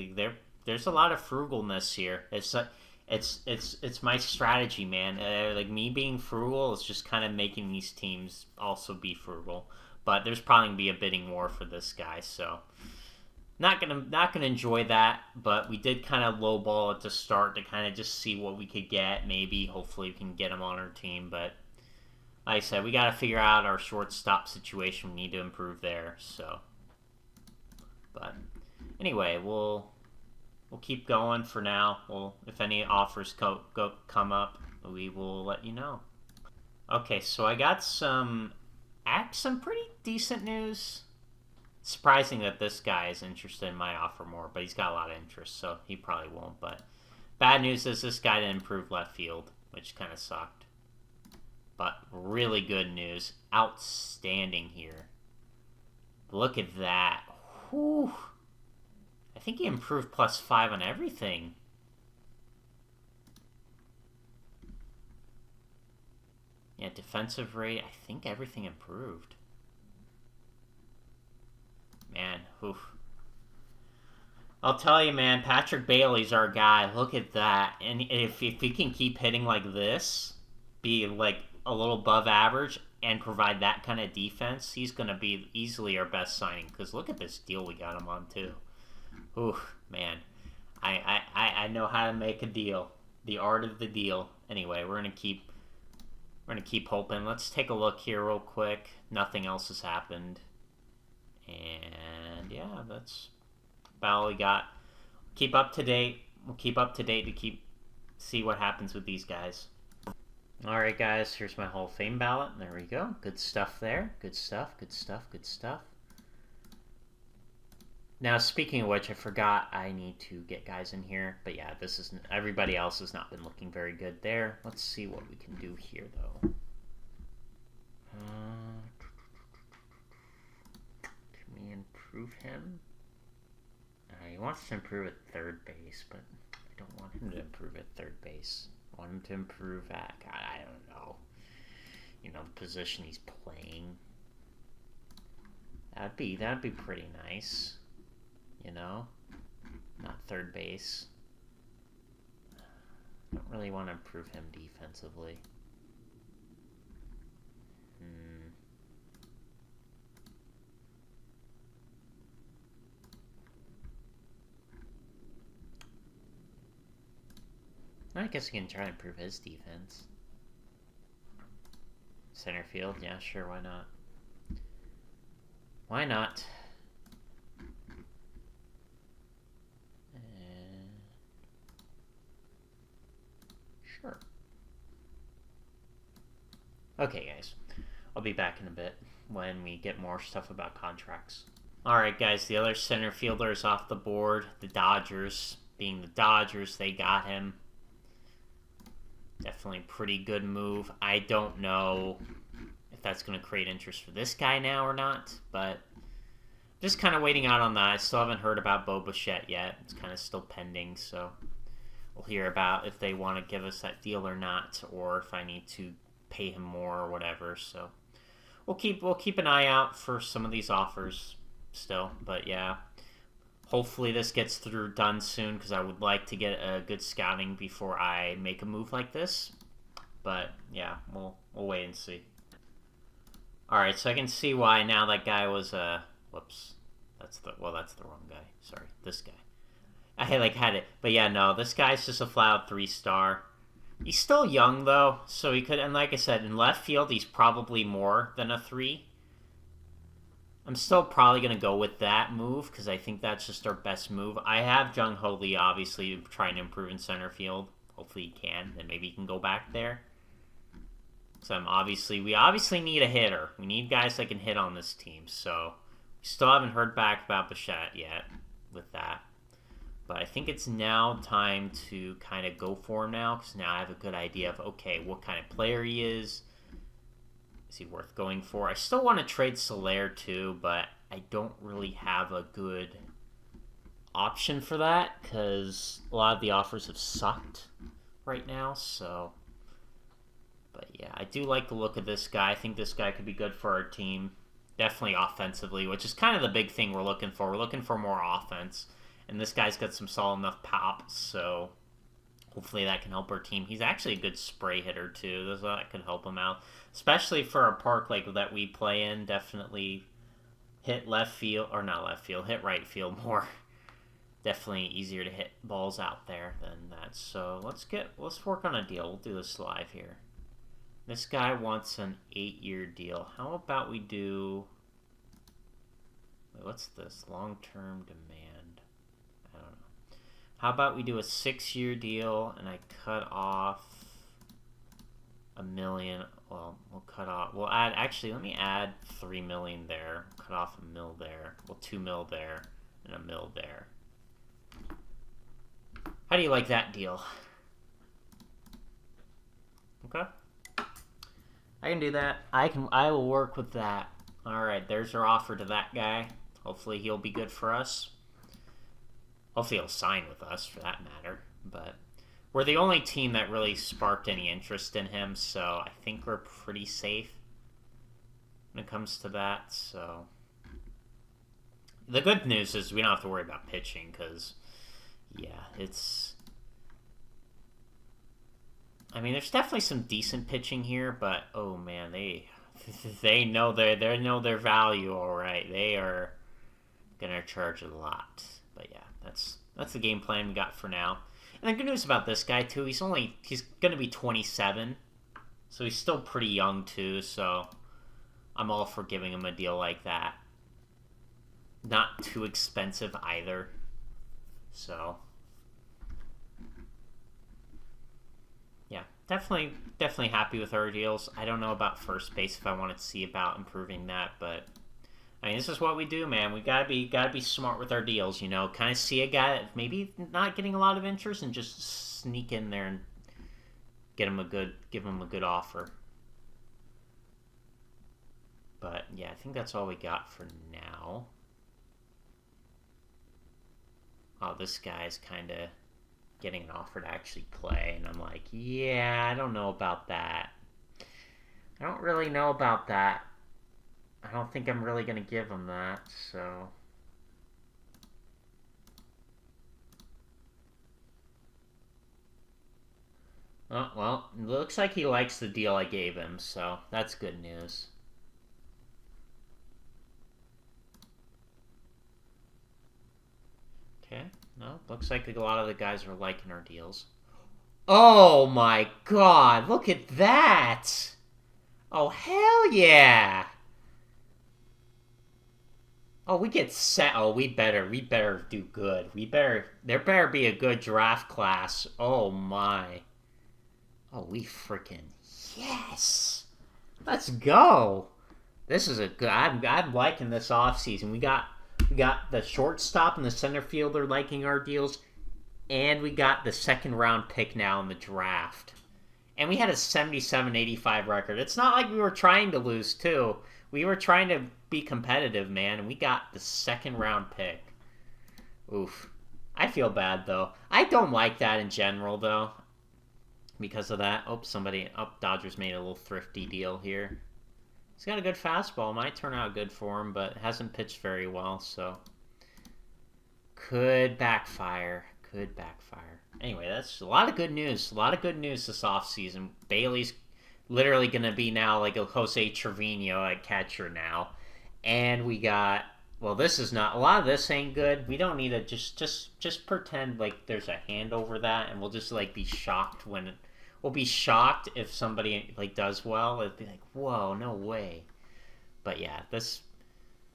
There's a lot of frugalness here. It's my strategy, man. Like me being frugal is just kind of making these teams also be frugal. But there's probably gonna be a bidding war for this guy, so not gonna enjoy that. But we did kind of lowball it to start to kind of just see what we could get. Maybe, hopefully, we can get him on our team, but. Like I said, we got to figure out our shortstop situation. We need to improve there. So, but anyway, we'll keep going for now. If any offers come up, we will let you know. Okay, so I got some pretty decent news. Surprising that this guy is interested in my offer more, but he's got a lot of interest, so he probably won't. But bad news is this guy didn't improve left field, which kind of sucked. But really good news. Outstanding here. Look at that. Whew. I think he improved +5 on everything. Yeah, defensive rate. I think everything improved. man. Oof. I'll tell you, man, Patrick Bailey's our guy. Look at that. And if he can keep hitting like this, be like a little above average, and provide that kind of defense, he's going to be easily our best signing. Because look at this deal we got him on, too. Ooh, man. I know how to make a deal. The art of the deal. Anyway, we're going to keep hoping. Let's take a look here real quick. Nothing else has happened. And, yeah, that's about all we got. Keep up to date. We'll keep up to date to see what happens with these guys. Alright guys, here's my Hall of Fame ballot. There we go. Good stuff there. Good stuff, good stuff, good stuff. Now, speaking of which, I forgot I need to get guys in here. But yeah, this isn't, everybody else has not been looking very good there. Let's see what we can do here, though. Can we improve him? He wants to improve at third base, but I don't want him to improve at third base. I want him to improve at, God, I don't know. You know, the position he's playing. That'd be pretty nice. You know? Not third base. I don't really want to improve him defensively. I guess he can try and improve his defense. Center field, yeah, sure, why not? Why not? Sure. Okay, guys. I'll be back in a bit when we get more stuff about contracts. Alright, guys, the other center fielder is off the board. The Dodgers. Being the Dodgers, they got him. Definitely a pretty good move. I don't know if that's going to create interest for this guy now or not, but just kind of waiting out on that. I still haven't heard about Bo Bichette yet. It's kind of still pending, so we'll hear about if they want to give us that deal or not, or if I need to pay him more or whatever. So we'll keep an eye out for some of these offers still, but yeah. Hopefully this gets done soon, because I would like to get a good scouting before I make a move like this. But yeah, we'll wait and see. Alright, so I can see why now that guy was whoops. That's the wrong guy. Sorry, this guy. I had it. But yeah, no, this guy's just a flat-out 3-star. He's still young though, so he could, and like I said, in left field he's probably more than a 3. I'm still probably going to go with that move, because I think that's just our best move. I have Jung Ho Lee, obviously, trying to improve in center field. Hopefully he can, and maybe he can go back there. So we obviously need a hitter. We need guys that can hit on this team, so we still haven't heard back about Bichette yet with that. But I think it's now time to kind of go for him now, because now I have a good idea of, okay, what kind of player he is. Is he worth going for? I still want to trade Soler too, but I don't really have a good option for that, because a lot of the offers have sucked right now, so. But yeah, I do like the look of this guy. I think this guy could be good for our team. Definitely offensively, which is kind of the big thing we're looking for. We're looking for more offense. And this guy's got some solid enough pop, so hopefully that can help our team. He's actually a good spray hitter too. That could help him out, especially for a park like that we play in. Definitely hit left field, or not left field, hit right field more. Definitely easier to hit balls out there than that. So let's work on a deal. We'll do this live here. This guy wants an 8-year deal. How about we do? Wait, what's this? Long-term demand. How about we do a 6-year deal, and I cut off $1 million. Well, we'll cut off. We'll add. Actually, let me add $3 million there. Cut off $1 million there. Well, $2 million there, and $1 million there. How do you like that deal? Okay. I can do that. I will work with that. All right. There's our offer to that guy. Hopefully, he'll be good for us. Hopefully he'll sign with us, for that matter. But we're the only team that really sparked any interest in him, so I think we're pretty safe when it comes to that. So, The good news is we don't have to worry about pitching because, yeah, it's... I mean, there's definitely some decent pitching here, but oh man, they know their value, all right. They are gonna charge a lot, but yeah, that's the game plan we got for now. And the good news about this guy too, he's gonna be 27, so he's still pretty young too. So I'm all for giving him a deal like that. Not too expensive either, so. Definitely happy with our deals. I don't know about first base if I want to see about improving that, but I mean, this is what we do, man. We gotta be smart with our deals, you know. Kind of see a guy that maybe not getting a lot of interest and just sneak in there and give him a good offer. But yeah, I think that's all we got for now. Oh, this guy's kind of getting an offer to actually play, and I'm like, yeah, I don't know about that. I don't really know about that. I don't think I'm really going to give him that, so... Oh, well, it looks like he likes the deal I gave him, so that's good news. Okay, no, looks like a lot of the guys are liking our deals. Oh my god, look at that! Oh, hell yeah! Oh, we get set. Oh, we better do good. There better be a good draft class. Oh my. Oh, we freaking, yes! Let's go! This is a good, I'm liking this offseason. We got the shortstop and the center fielder liking our deals, and we got the second round pick now in the draft. And we had a 77-85 record. It's not like we were trying to lose, too. We were trying to be competitive, man, and we got the second round pick. Oof. I feel bad, though. I don't like that in general, though. Because of that. Oh, Dodgers made a little thrifty deal here. He's got a good fastball. Might turn out good for him, but hasn't pitched very well, so. Could backfire. Anyway, that's a lot of good news. A lot of good news this offseason. Bailey's literally going to be now like a Jose Trevino at catcher now. And we got, well, this is not, a lot of this ain't good. We don't need to just pretend like there's a hand over that, and we'll just like be shocked we'll be shocked if somebody like does well. It'd be like, whoa, no way. But yeah,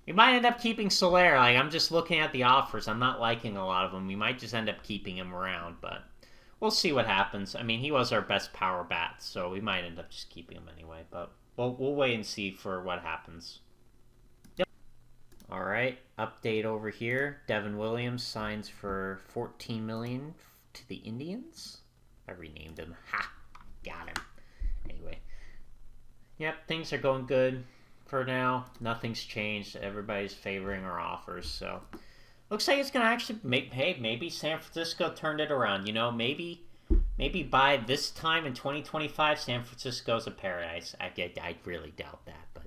we might end up keeping Soler. Like, I'm just looking at the offers. I'm not liking a lot of them. We might just end up keeping him around, but we'll see what happens. I mean, he was our best power bat, so we might end up just keeping him anyway, but we'll wait and see for what happens. Yep. All right, update over here. Devin Williams signs for $14 million to the Indians. I renamed him. Ha! Got him. Anyway. Yep, things are going good. For now, nothing's changed. Everybody's favoring our offers, so looks like it's gonna actually maybe San Francisco turned it around. You know, maybe by this time in 2025, San Francisco's a paradise. I really doubt that, but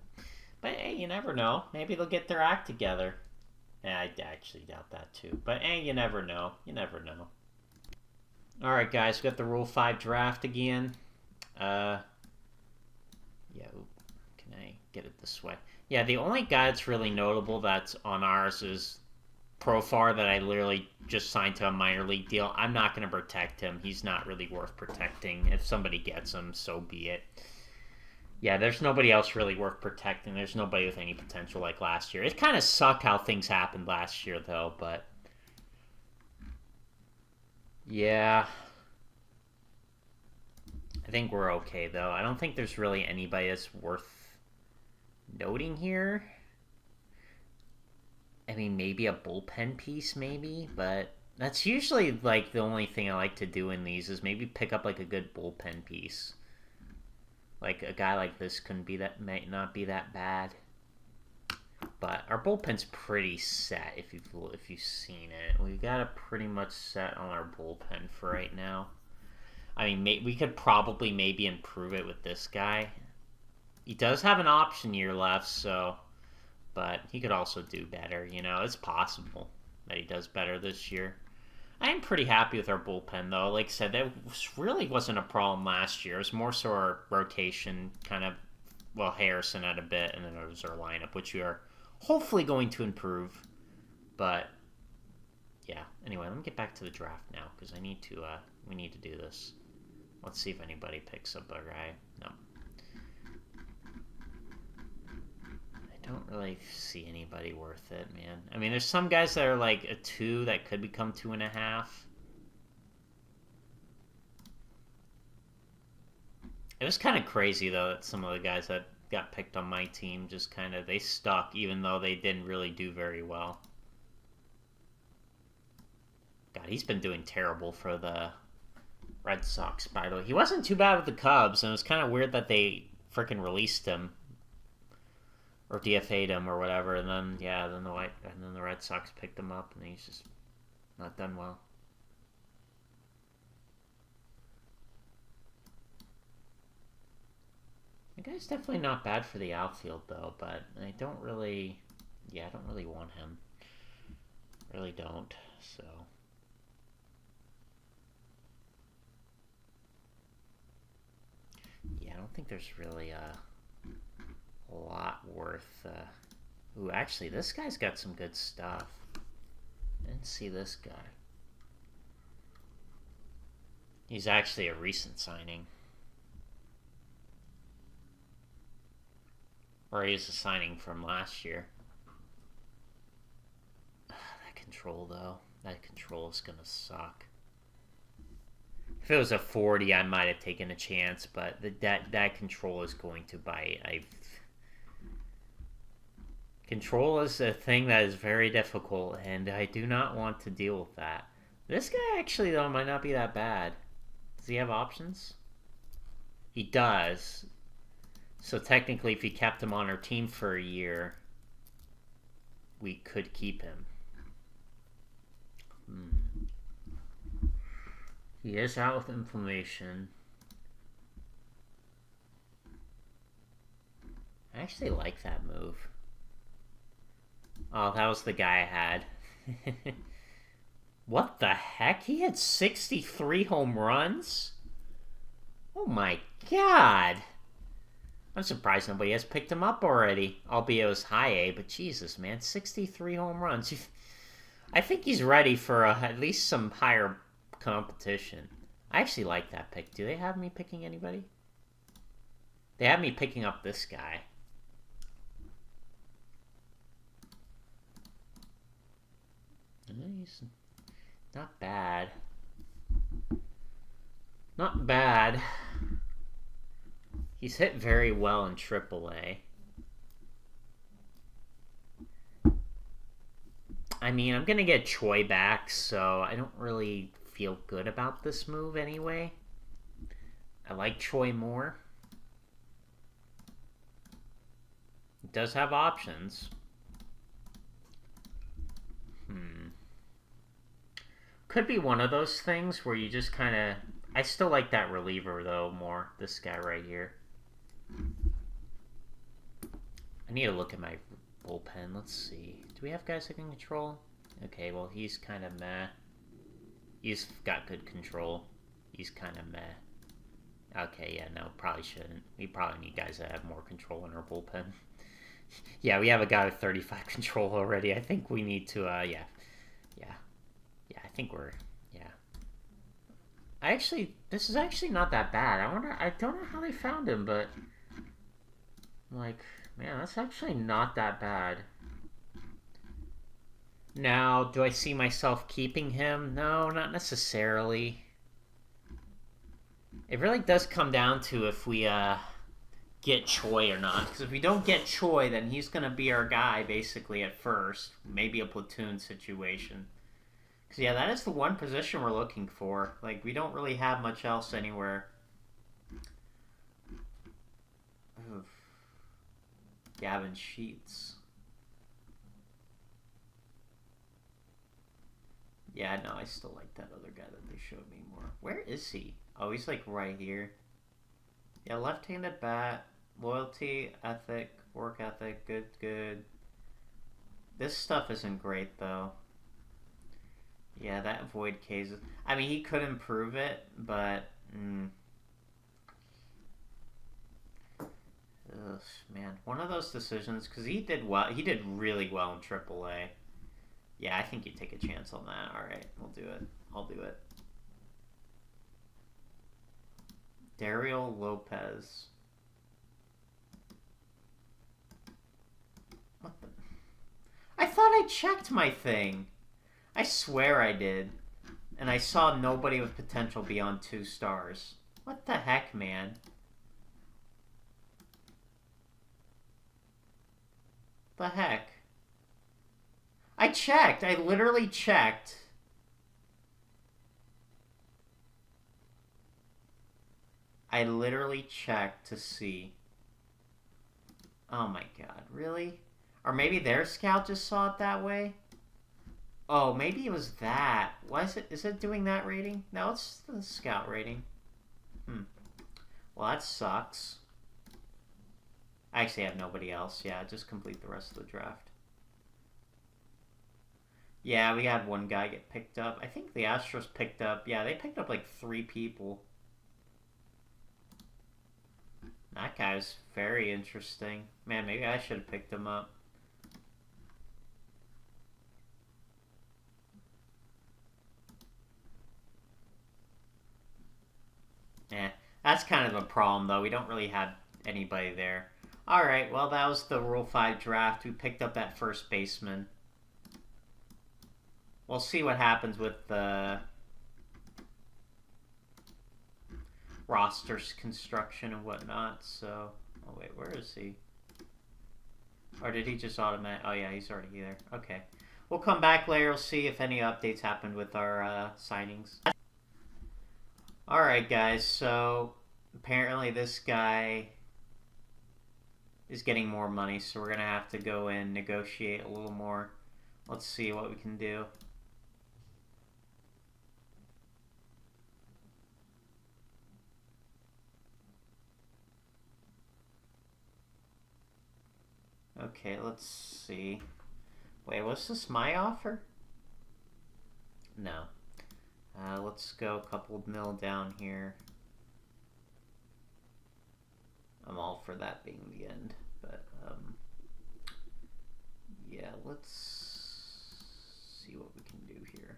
hey, you never know. Maybe they'll get their act together. I actually doubt that too. But hey, you never know. All right, guys, we got the Rule 5 draft again. Yeah. Get it this way. Yeah, the only guy that's really notable that's on ours is Profar, that I literally just signed to a minor league deal. I'm not going to protect him. He's not really worth protecting. If somebody gets him, so be it. Yeah, there's nobody else really worth protecting. There's nobody with any potential like last year. It kind of sucked how things happened last year, though, but yeah. I think we're okay, though. I don't think there's really anybody that's worth noting here. I mean, maybe a bullpen piece, maybe, but that's usually like the only thing I like to do in these is maybe pick up like a good bullpen piece. Like a guy like this might not be that bad. But our bullpen's pretty set if you've seen it. We've got it pretty much set on our bullpen for right now. I mean, we could probably maybe improve it with this guy. He does have an option year left, so but he could also do better. You know, it's possible that he does better this year. I'm pretty happy with our bullpen, though. Like I said, that really wasn't a problem last year. It was more so our rotation kind of, well, Harrison had a bit, and then it was our lineup, which we are hopefully going to improve. But, yeah. Anyway, let me get back to the draft now, because we need to do this. Let's see if anybody picks up a guy. No. I don't really see anybody worth it, man. I mean, there's some guys that are like a 2 that could become 2.5. It was kind of crazy, though, that some of the guys that got picked on my team just kind of, they stuck, even though they didn't really do very well. God, he's been doing terrible for the Red Sox, by the way. He wasn't too bad with the Cubs, and it was kind of weird that they freaking released him. Or DFA'd him or whatever, and then, yeah, then the Red Sox picked him up, and he's just not done well. The guy's definitely not bad for the outfield, though, but I don't really want him. Really don't, so. Yeah, I don't think there's really a lot worth. Ooh, actually, this guy's got some good stuff. I didn't see this guy. He's actually a recent signing. Or he's a signing from last year. That control, though. That control is going to suck. If it was a 40, I might have taken a chance, but that control is going to bite. Control is a thing that is very difficult, and I do not want to deal with that. This guy actually, though, might not be that bad. Does he have options? He does. So technically, if he kept him on our team for a year, we could keep him. He is out with inflammation. I actually like that move. Oh, that was the guy I had. What the heck? He had 63 home runs? Oh my god. I'm surprised nobody has picked him up already. Albeit it was high A, but Jesus, man. 63 home runs. I think he's ready for at least some higher competition. I actually like that pick. Do they have me picking anybody? They have me picking up this guy. He's not bad. Not bad. He's hit very well in AAA. I mean, I'm going to get Choi back, so I don't really feel good about this move anyway. I like Choi more. It does have options. Could be one of those things where you just kind of... I still like that reliever, though, more. This guy right here. I need to look at my bullpen. Let's see. Do we have guys that can control? Okay, well, he's kind of meh. He's got good control. He's kind of meh. Okay, yeah, no, probably shouldn't. We probably need guys that have more control in our bullpen. Yeah, we have a guy with 35 control already. I think we need to, yeah, I think we're, yeah. This is actually not that bad. I don't know how they found him, but, like, man, that's actually not that bad. Now, do I see myself keeping him? No, not necessarily. It really does come down to if we, get Choi or not. Because if we don't get Choi, then he's going to be our guy, basically, at first. Maybe a platoon situation. Because, yeah, that is the one position we're looking for. Like, we don't really have much else anywhere. Oof. Gavin Sheets. Yeah, no, I still like that other guy that they showed me more. Where is he? Oh, he's, like, right here. Yeah, left-handed bat. Loyalty, ethic, work ethic, good. This stuff isn't great, though. Yeah, that void case. I mean, he could improve it, but... Ugh, man. One of those decisions, because he did well. He did really well in AAA. Yeah, I think you take a chance on that. Alright, we'll do it. I'll do it. Dario Lopez. What the... I thought I checked my thing. I swear I did. And I saw nobody with potential beyond 2 stars. What the heck, man? The heck? I checked. I literally checked. I literally checked to see. Oh my god, really? Or maybe their scout just saw it that way? Oh, maybe it was that. Why is it? Is it doing that rating? No, it's the scout rating. Well, that sucks. I actually have nobody else. Yeah, just complete the rest of the draft. Yeah, we had one guy get picked up. I think the Astros picked up... Yeah, they picked up like 3 people. That guy's very interesting. Man, maybe I should have picked him up. That's kind of a problem, though. We don't really have anybody there. Alright, well, that was the Rule 5 draft. We picked up that first baseman. We'll see what happens with the rosters construction and whatnot. So, oh wait, where is he? Or did he just automate? Oh yeah, he's already there. Okay. We'll come back later. We'll see if any updates happened with our signings. Alright guys, so apparently this guy is getting more money, so we're going to have to go and negotiate a little more. Let's see what we can do. Okay, let's see. Wait, was this my offer? No. Let's go a couple mil down here. I'm all for that being the end, but yeah, let's see what we can do here.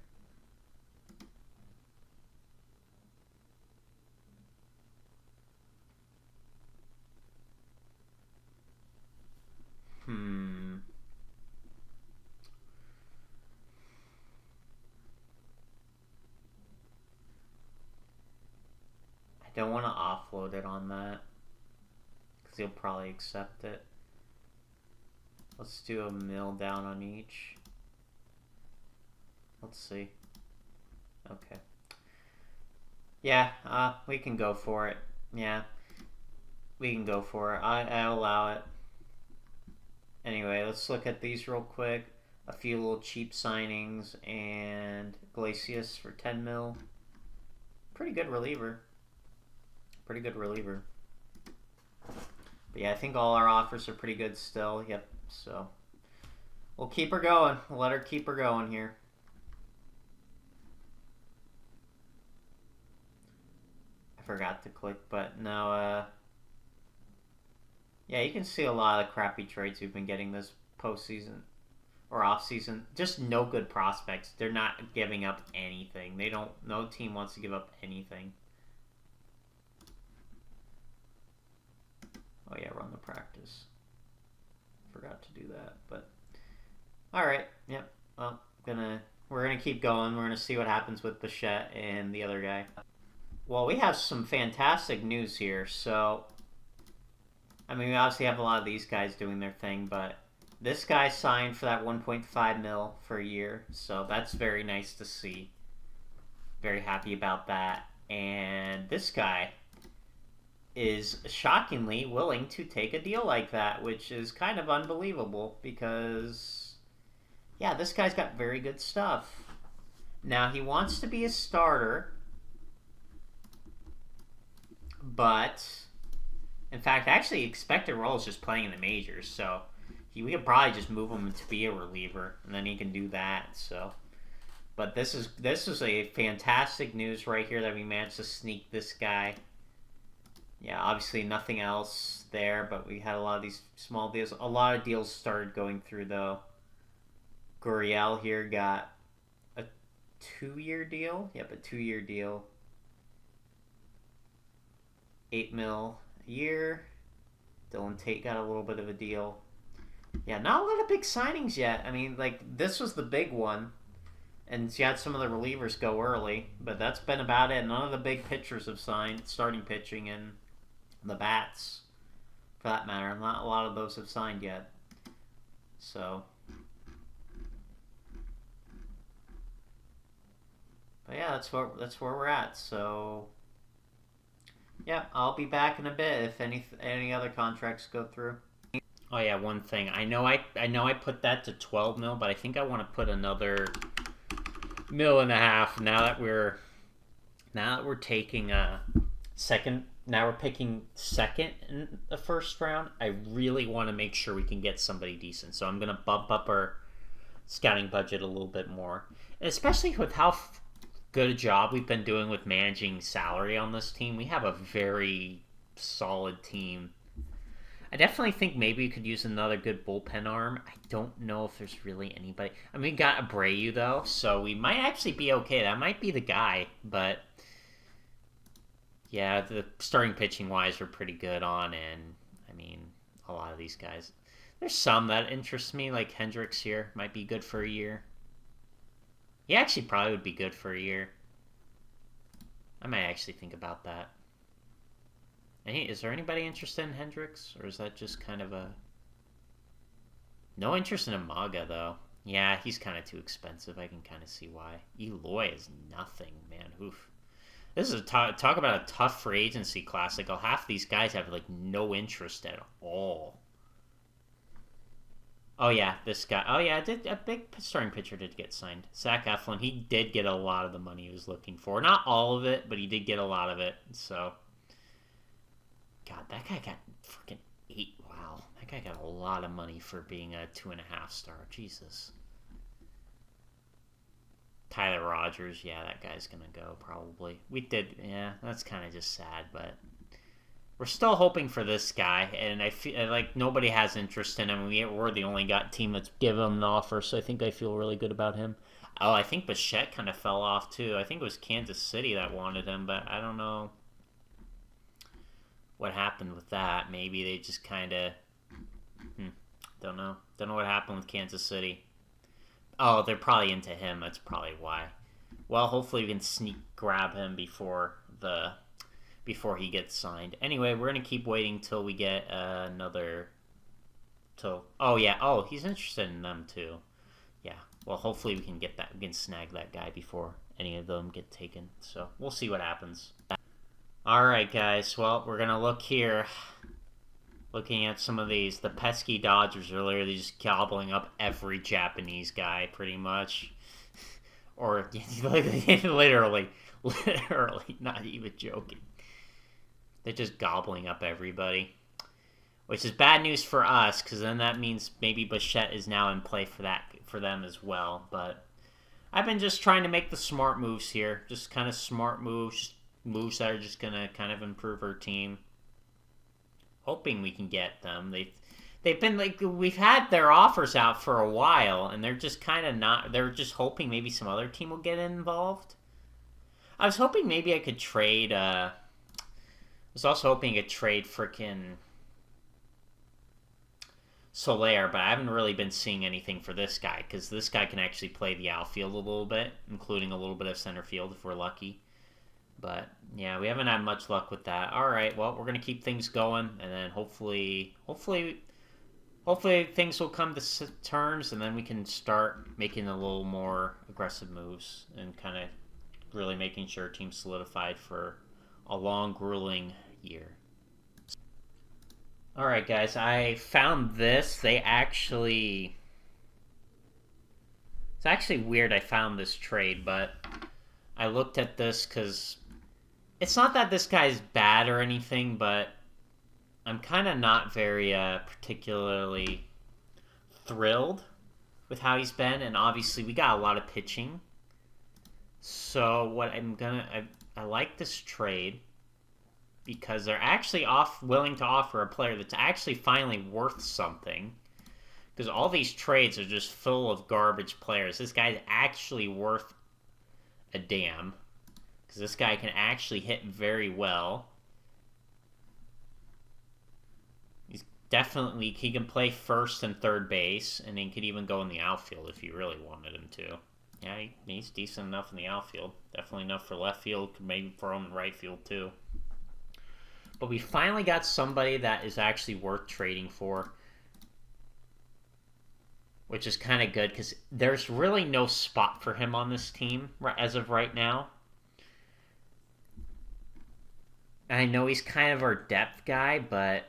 I don't want to offload it on that, because he'll probably accept it. Let's do a mil down on each. Let's see. Okay. Yeah, we can go for it. Yeah, we can go for it. I'll allow it. Anyway, let's look at these real quick. A few little cheap signings, and Glacius for 10 mil. Pretty good reliever. Pretty good reliever. But yeah, I think all our offers are pretty good still. Yep, so we'll keep her going. We'll let her keep her going here. I forgot to click, but no, yeah, you can see a lot of the crappy trades we've been getting this postseason or offseason. Just no good prospects. They're not giving up anything. They don't. No team wants to give up anything. Oh yeah, run the practice. Forgot to do that, but all right. Yep. Well, we're gonna keep going. We're gonna see what happens with Bichette and the other guy. Well, we have some fantastic news here. So, I mean, we obviously have a lot of these guys doing their thing, but this guy signed for that 1.5 mil for a year, so that's very nice to see. Very happy about that. And this guy is shockingly willing to take a deal like that, which is kind of unbelievable because, yeah, this guy's got very good stuff. Now, he wants to be a starter, but, in fact, actually expected role is just playing in the majors, so we could probably just move him to be a reliever, and then he can do that. So, but this is a fantastic news right here that we managed to sneak this guy. Yeah, obviously nothing else there, but we had a lot of these small deals. A lot of deals started going through though. Gurriel here got a 2-year deal. Yep, a 2-year deal. $8 million a year. Dylan Tate got a little bit of a deal. Yeah, not a lot of big signings yet. I mean, like, this was the big one. And you had some of the relievers go early, but that's been about it. None of the big pitchers have signed, starting pitching, and the bats, for that matter. Not a lot of those have signed yet. So, but yeah, that's where we're at. So, yeah, I'll be back in a bit if any other contracts go through. Oh yeah, one thing. I know I put that to 12 mil, but I think I want to put another $1.5 million now that we're taking a second. Now we're picking second in the first round. I really want to make sure we can get somebody decent. So I'm gonna bump up our scouting budget a little bit more, and especially with how good a job we've been doing with managing salary on this team. We have a very solid team. I definitely think maybe we could use another good bullpen arm. I don't know if there's really anybody. I mean, we got Abreu, though, so we might actually be okay. That might be the guy, but yeah, the starting pitching-wise, we're pretty good on, and I mean, a lot of these guys. There's some that interest me, like Hendricks here. Might be good for a year. He actually probably would be good for a year. I might actually think about that. Is there anybody interested in Hendricks? Or is that just kind of a... No interest in Amaga, though. Yeah, he's kind of too expensive. I can kind of see why. Eloy is nothing, man. Oof. This is talk about a tough free agency class. Like, half these guys have, like, no interest at all. Oh, yeah, this guy. Oh, yeah, a big starting pitcher did get signed. Zach Eflin, he did get a lot of the money he was looking for. Not all of it, but he did get a lot of it, so... God, that guy got freaking 8. Wow. That guy got a lot of money for being a 2.5 star. Jesus. Tyler Rogers. Yeah, that guy's going to go probably. Yeah, that's kind of just sad, but we're still hoping for this guy, and I feel like nobody has interest in him. We're the only team that's given him an offer, so I think I feel really good about him. Oh, I think Bichette kind of fell off, too. I think it was Kansas City that wanted him, but I don't know what happened with that. Maybe they just kind of... Don't know what happened with Kansas City. Oh, they're probably into him. That's probably why. Well, hopefully we can grab him before he gets signed. Anyway, we're going to keep waiting till we get another... Oh, yeah. Oh, he's interested in them, too. Yeah. Well, hopefully we can get that. We can snag that guy before any of them get taken. So, we'll see what happens. Alright, guys. Well, we're going to look here. Looking at some of these. The pesky Dodgers are literally just gobbling up every Japanese guy, pretty much. Or, literally, not even joking. They're just gobbling up everybody. Which is bad news for us, because then that means maybe Bichette is now in play for them as well. But I've been just trying to make the smart moves here. Just kind of smart moves that are just going to kind of improve our team. Hoping we can get them. They've been like, we've had their offers out for a while, and they're just kind of not, they're just hoping maybe some other team will get involved. I was hoping maybe I could trade, I was also hoping I could trade frickin' Soler, but I haven't really been seeing anything for this guy, because this guy can actually play the outfield a little bit, including a little bit of center field if we're lucky. But, yeah, we haven't had much luck with that. Alright, well, we're going to keep things going, and then hopefully things will come to terms, and then we can start making a little more aggressive moves, and kind of really making sure our team's solidified for a long, grueling year. Alright, guys, I found this. It's actually weird I found this trade, but I looked at this because it's not that this guy's bad or anything, but I'm kind of not very particularly thrilled with how he's been, and obviously we got a lot of pitching. So what I like this trade because they're actually willing to offer a player that's actually finally worth something. Because all these trades are just full of garbage players. This guy's actually worth a damn. Because this guy can actually hit very well. He can play first and third base, and he could even go in the outfield if you really wanted him to. Yeah, he's decent enough in the outfield. Definitely enough for left field, could maybe throw him in right field too. But we finally got somebody that is actually worth trading for, which is kind of good because there's really no spot for him on this team as of right now. And I know he's kind of our depth guy, but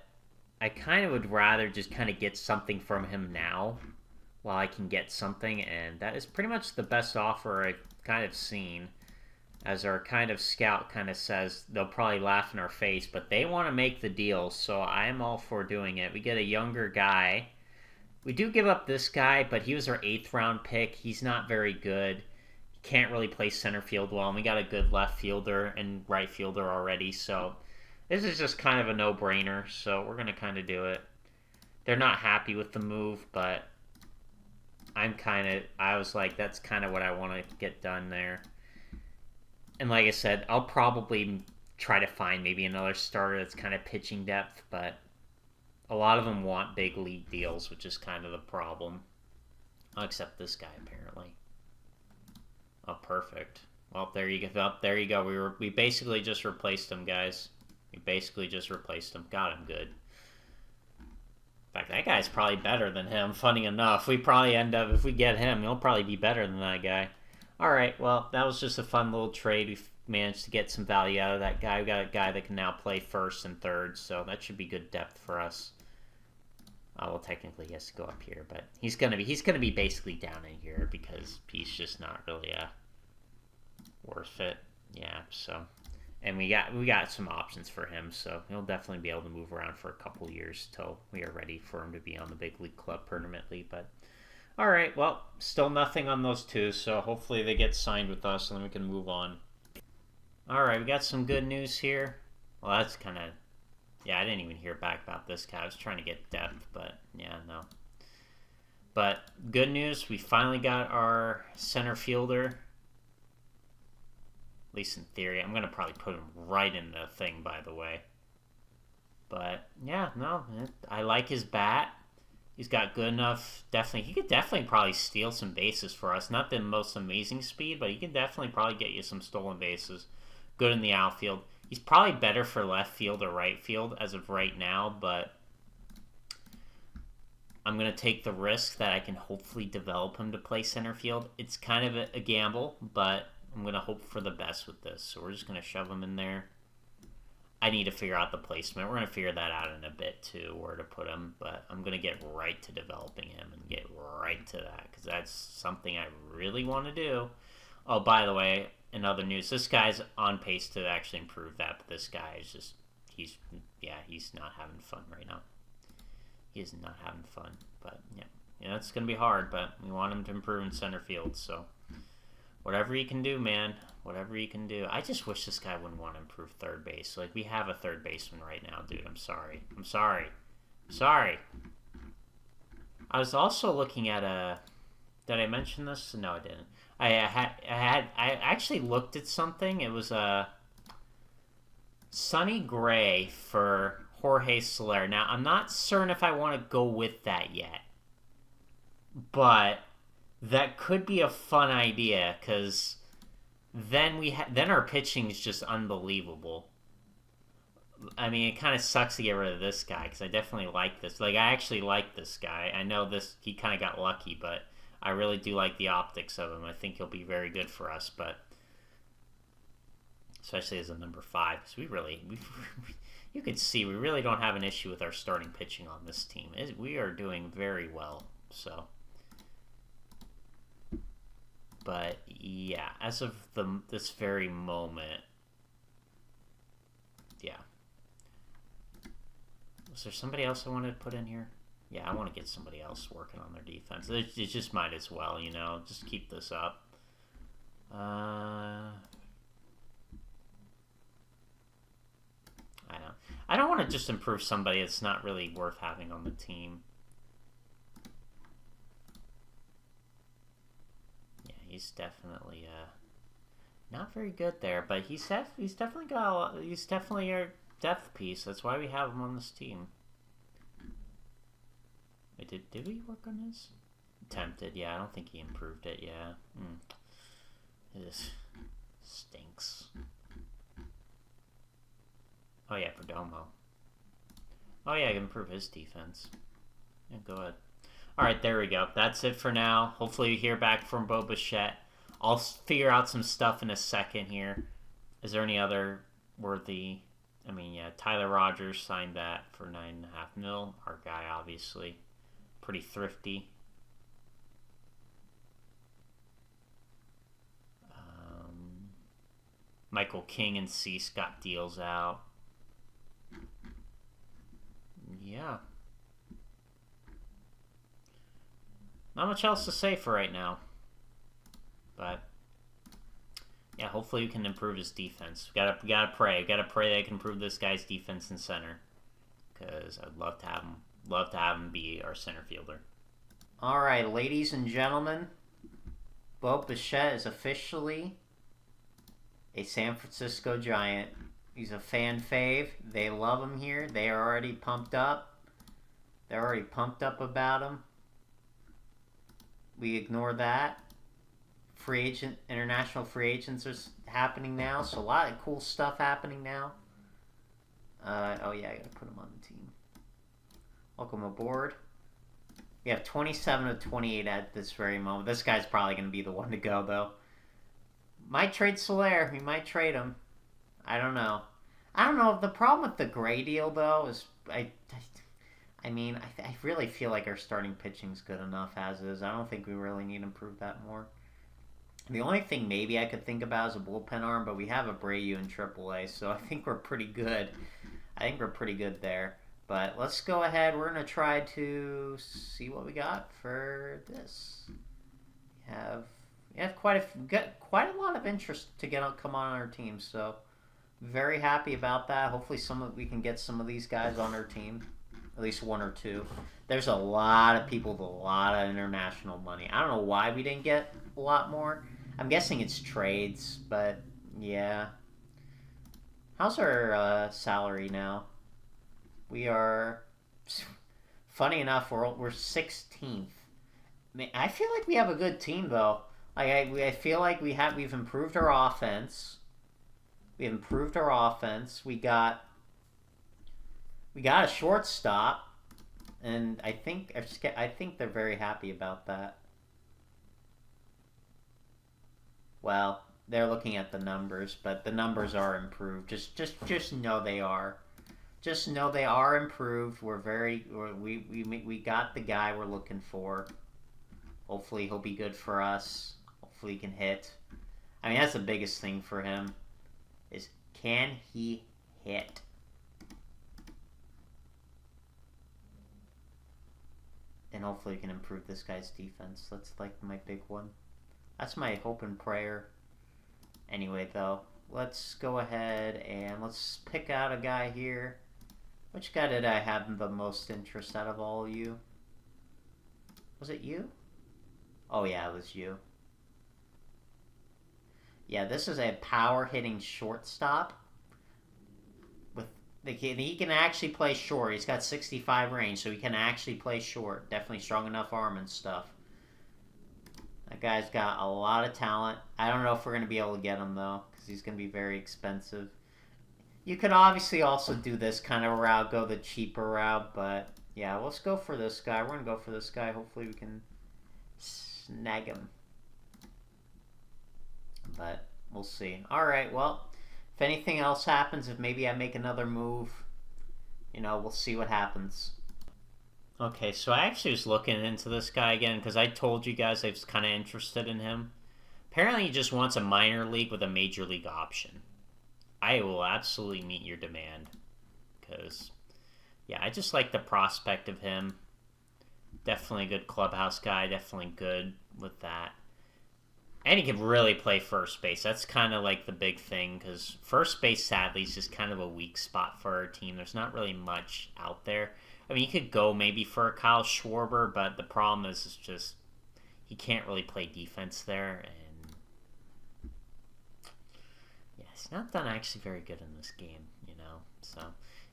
I kind of would rather just kind of get something from him now while I can get something, and that is pretty much the best offer I've kind of seen. As our kind of scout kind of says, they'll probably laugh in our face, but they want to make the deal, so I'm all for doing it. We get a younger guy. We do give up this guy, but he was our 8th round pick. He's not very good. He can't really play center field well, and we got a good left fielder and right fielder already, so this is just kind of a no-brainer, so we're going to kind of do it. They're not happy with the move, but I was like, that's kind of what I want to get done there. And like I said, I'll probably try to find maybe another starter that's kind of pitching depth, but a lot of them want big league deals, which is kind of the problem. Except this guy, apparently. Oh, perfect. Well, there you go. Oh, there you go. We basically just replaced him, guys. We basically just replaced him. Got him good. In fact, that guy's probably better than him, funny enough. We probably end up, if we get him, he'll probably be better than that guy. Alright, well, that was just a fun little trade. We've managed to get some value out of that guy. We got a guy that can now play first and third, so that should be good depth for us. Well, technically he has to go up here, but he's gonna be basically down in here because he's just not really worth it. Yeah, so, and we got some options for him, so he'll definitely be able to move around for a couple years till we are ready for him to be on the big league club permanently. But all right, well, still nothing on those two, so hopefully they get signed with us and then we can move on. All right, we got some good news here. Well, that's kind of, yeah, I didn't even hear back about this guy. I was trying to get depth, but yeah, no. But good news, we finally got our center fielder. At least in theory. I'm going to probably put him right in the thing, by the way. But yeah, no, I like his bat. He's got good enough, he could definitely probably steal some bases for us. Not the most amazing speed, but he can definitely probably get you some stolen bases. Good in the outfield. He's probably better for left field or right field as of right now, but I'm going to take the risk that I can hopefully develop him to play center field. It's kind of a gamble, but I'm going to hope for the best with this. So we're just going to shove him in there. I need to figure out the placement. We're going to figure that out in a bit, too, where to put him. But I'm going to get right to developing him and get right to that, because that's something I really want to do. Oh, by the way, in other news, this guy's on pace to actually improve that, but this guy is just, he's not having fun right now. He is not having fun, but yeah, it's going to be hard, but we want him to improve in center field, so whatever he can do, man. Whatever he can do. I just wish this guy wouldn't want to improve third base. Like, we have a third baseman right now, dude. I'm sorry. I was also looking at did I mention this? No, I didn't. I actually looked at something. It was Sonny Gray for Jorge Soler. Now, I'm not certain if I want to go with that yet, but that could be a fun idea, because then our pitching is just unbelievable. I mean, it kind of sucks to get rid of this guy, because I definitely like this. Like, I actually like this guy. I know he kind of got lucky, but I really do like the optics of him. I think he'll be very good for us, but especially as a number 5, because you can see we really don't have an issue with our starting pitching on this team. We are doing very well, so. But yeah, as of this very moment, yeah. Was there somebody else I wanted to put in here? Yeah, I want to get somebody else working on their defense. It just might as well, you know, just keep this up. I don't want to just improve somebody that's not really worth having on the team. Yeah, he's definitely not very good there, but he's definitely got he's definitely our depth piece. That's why we have him on this team. Wait, did we work on his? Attempted, yeah. I don't think he improved it. Yeah, this stinks. Oh yeah, Perdomo. Oh yeah, I can improve his defense. Yeah, go ahead. Alright, there we go. That's it for now. Hopefully we hear back from Bo Bichette. I'll figure out some stuff in a second here. Is there any other worthy... I mean, yeah, Tyler Rogers signed that for $9.5 million. Our guy, obviously. Pretty thrifty. Michael King and Cease got deals out. Yeah. Not much else to say for right now. But yeah, hopefully we can improve his defense. We gotta pray. We gotta pray that I can improve this guy's defense in center. Because I'd love to have him be our center fielder. Alright, ladies and gentlemen. Bo Bichette is officially a San Francisco Giant. He's a fan fave. They love him here. They are already pumped up. They're already pumped up about him. We ignore that. International free agents are happening now, so a lot of cool stuff happening now. Oh yeah, I gotta put him on the team. Welcome aboard. We have 27 of 28 at this very moment. This guy's probably gonna be the one to go though. Might trade Soler. We might trade him. I don't know. The problem with the Gray deal though is I really feel like our starting pitching's good enough as is. I don't think we really need to improve that more. The only thing maybe I could think about is a bullpen arm, but we have Abreu in AAA, so I think we're pretty good. There. But let's go ahead. We're going to try to see what we got for this. We have quite a lot of interest to come on our team, so very happy about that. Hopefully we can get some of these guys on our team. At least one or two. There's a lot of people with a lot of international money. I don't know why we didn't get a lot more. I'm guessing it's trades, but yeah. How's our salary now? We are... Funny enough, we're 16th. I feel like we have a good team, though. I feel like we've improved our offense. We got a shortstop, and I think they're very happy about that. Well, they're looking at the numbers, but the numbers are improved. Just know they are. Just know they are improved. We got the guy we're looking for. Hopefully he'll be good for us. Hopefully he can hit. I mean, that's the biggest thing for him. Is can he hit? And hopefully we can improve this guy's defense. That's like my big one. That's my hope and prayer. Anyway, though, let's go ahead and let's pick out a guy here. Which guy did I have the most interest out of all of you? Was it you? Oh yeah, it was you. Yeah, this is a power-hitting shortstop. He can actually play short. He's got 65 range, so he can actually play short. Definitely strong enough arm and stuff. That guy's got a lot of talent. I don't know if we're going to be able to get him, though, because he's going to be very expensive. You could obviously also do this kind of route, go the cheaper route, but yeah, let's go for this guy. We're going to go for this guy. Hopefully we can snag him. But we'll see. Alright, well, if anything else happens, if maybe I make another move, we'll see what happens. Okay, so I actually was looking into this guy again because I told you guys I was kind of interested in him. Apparently he just wants a minor league with a major league option. I will absolutely meet your demand because, yeah, I just like the prospect of him. Definitely a good clubhouse guy. Definitely good with that. And he can really play first base. That's kind of like the big thing, because first base, sadly, is just kind of a weak spot for our team. There's not really much out there. I mean, you could go maybe for a Kyle Schwarber, but the problem is just he can't really play defense there. And yeah, he's not done actually very good in this game, you know. So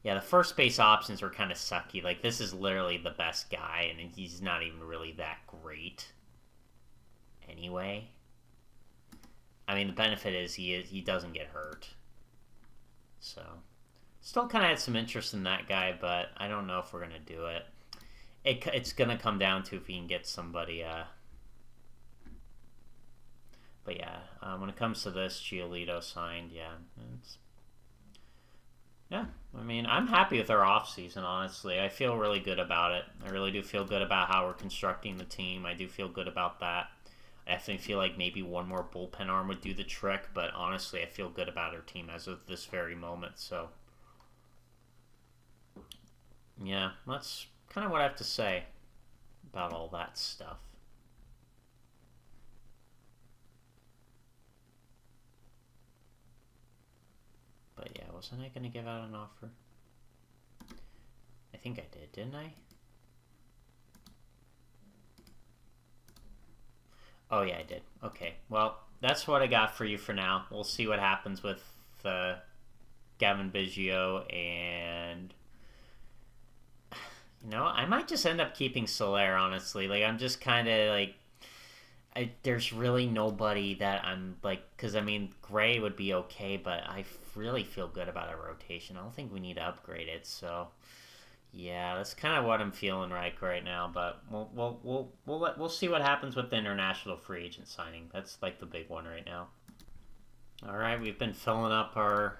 yeah, the first base options were kind of sucky. Like, this is literally the best guy, and he's not even really that great anyway. I mean, the benefit is he doesn't get hurt. So, still kind of had some interest in that guy, but I don't know if we're going to do it. It's going to come down to if we can get somebody. But yeah, when it comes to this, Giolito signed, yeah. Yeah, I mean, I'm happy with our offseason, honestly. I feel really good about it. I really do feel good about how we're constructing the team. I do feel good about that. I definitely feel like maybe one more bullpen arm would do the trick, but honestly, I feel good about our team as of this very moment. So, yeah, that's kind of what I have to say about all that stuff. But yeah, wasn't I going to give out an offer? I think I did, didn't I? Oh, yeah, I did. Okay, well, that's what I got for you for now. We'll see what happens with Gavin Biggio, and you know, I might just end up keeping Soler, honestly. Like, I'm just kind of like, there's really nobody that I'm like, because I mean, Gray would be okay, but I really feel good about our rotation. I don't think we need to upgrade it, so yeah, that's kind of what I'm feeling right now. But we'll see what happens with the international free agent signing. That's like the big one right now. All right, we've been filling up our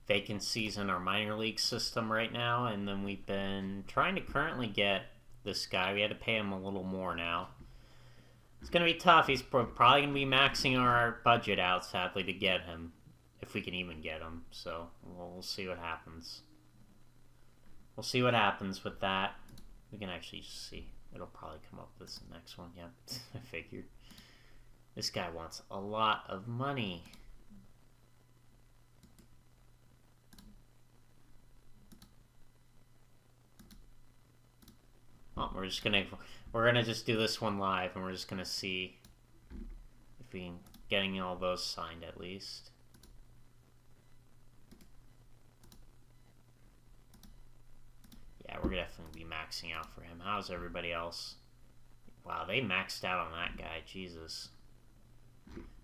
vacancies in our minor league system right now, and then we've been trying to currently get this guy. We had to pay him a little more now. It's gonna be tough. He's probably gonna be maxing our budget out, sadly, to get him, if we can even get him. So we'll see what happens. We'll see what happens with that. We can actually just see. It'll probably come up with this next one. Yeah, I figured. This guy wants a lot of money. Well, we're gonna just do this one live, and we're just gonna see if we can getting all those signed at least. Yeah, we're gonna definitely be maxing out for him. How's everybody else? Wow, they maxed out on that guy. Jesus.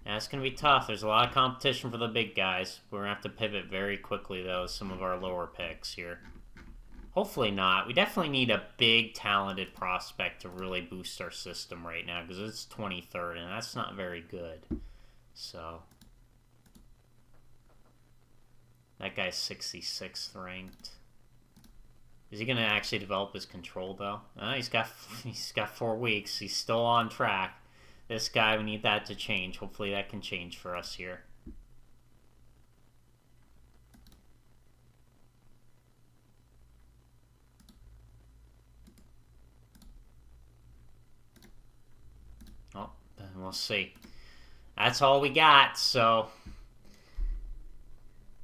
Yeah, it's going to be tough. There's a lot of competition for the big guys. We're going to have to pivot very quickly, though, some of our lower picks here. Hopefully not. We definitely need a big, talented prospect to really boost our system right now, because it's 23rd, and that's not very good. So, that guy's 66th ranked. Is he going to actually develop his control, though? He's got 4 weeks. He's still on track. This guy, we need that to change. Hopefully that can change for us here. Oh, we'll see. That's all we got, so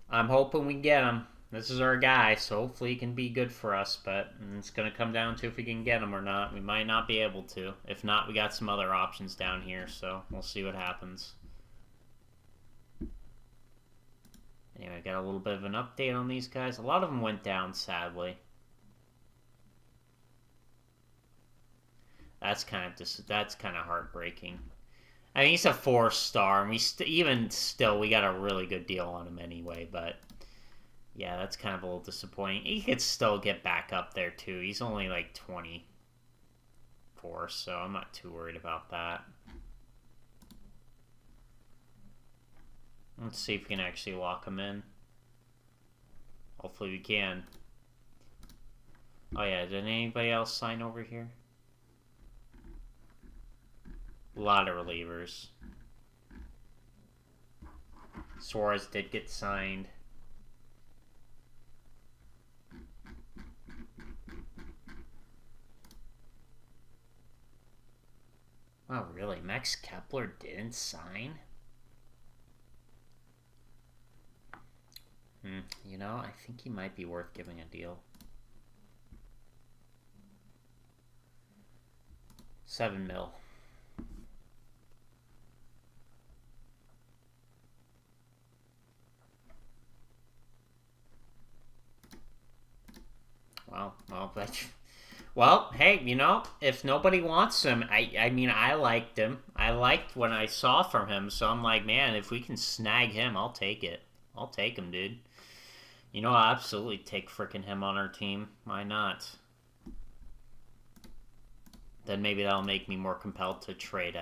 I'm hoping we get him. This is our guy, so hopefully he can be good for us, but it's going to come down to if we can get him or not. We might not be able to. If not, we got some other options down here, so we'll see what happens. Anyway, I got a little bit of an update on these guys. A lot of them went down, sadly. That's kind of heartbreaking. I mean, he's a 4-star, and we got a really good deal on him anyway, but yeah, that's kind of a little disappointing. He could still get back up there, too. He's only like 24, so I'm not too worried about that. Let's see if we can actually lock him in. Hopefully we can. Oh yeah, did anybody else sign over here? A lot of relievers. Suarez did get signed. Max Kepler didn't sign? You know, I think he might be worth giving a deal. 7 mil. Well, hey, you know, if nobody wants him, I mean, I liked him. I liked what I saw from him, so I'm like, man, if we can snag him, I'll take it. I'll take him, dude. You know, I'll absolutely take frickin' him on our team. Why not? Then maybe that'll make me more compelled to trade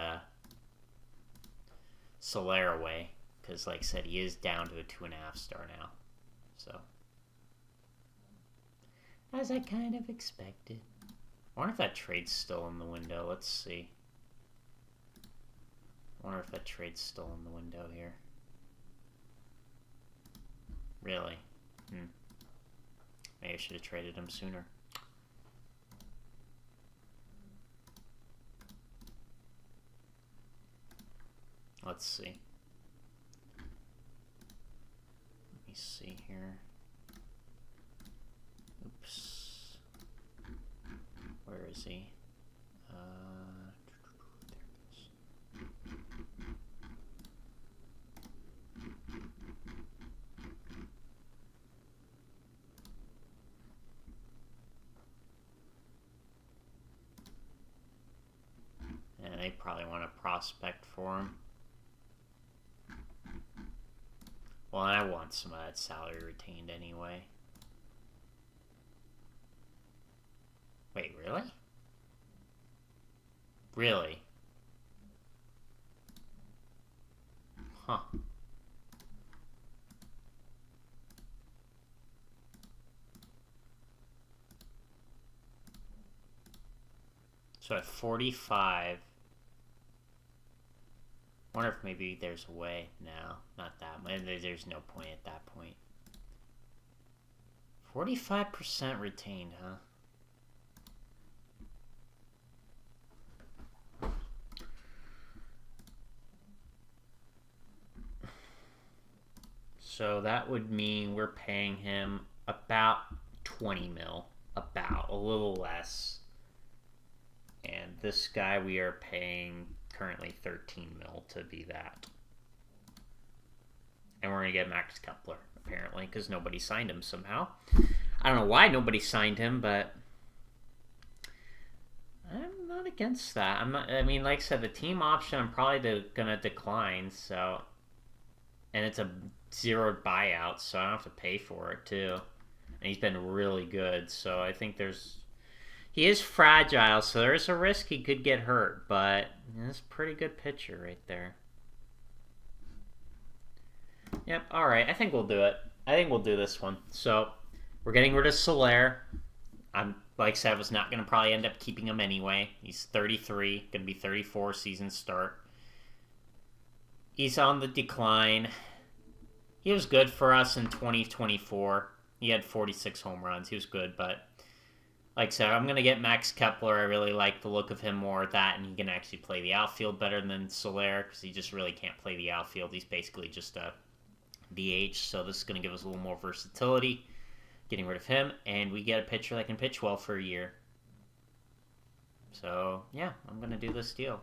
Soler away. Because, like I said, he is down to a 2.5 star now. So, as I kind of expected. I wonder if that trade's still in the window. Let's see. I wonder if that trade's still in the window here. Really? Maybe I should have traded him sooner. Let's see. Let me see here. Oops. Where is he? And they probably want a prospect for him. Well, I want some of that salary retained anyway. Wait, really? Really? Huh. So at 45... I wonder if maybe there's a way. No, not that much. There's no point at that point. 45% retained, huh? So that would mean we're paying him about 20 mil. About. A little less. And this guy we are paying currently 13 mil to be that. And we're going to get Max Kepler, apparently, because nobody signed him somehow. I don't know why nobody signed him, but I'm not against that. I mean, like I said, the team option I'm probably going to decline, so... And it's a zeroed buyout, so I don't have to pay for it, too. And he's been really good, so I think there's... He is fragile, so there's a risk he could get hurt, but it's a pretty good pitcher right there. Yep, alright, I think we'll do it. I think we'll do this one. So, we're getting rid of Soler. Like I said, I was not going to probably end up keeping him anyway. He's 33, going to be 34 season start. He's on the decline. He was good for us in 2024. He had 46 home runs. He was good, but... Like I said, I'm going to get Max Kepler. I really like the look of him more at that, and he can actually play the outfield better than Soler, because he just really can't play the outfield. He's basically just a DH, so this is going to give us a little more versatility, getting rid of him, and we get a pitcher that can pitch well for a year. So, yeah, I'm going to do this deal.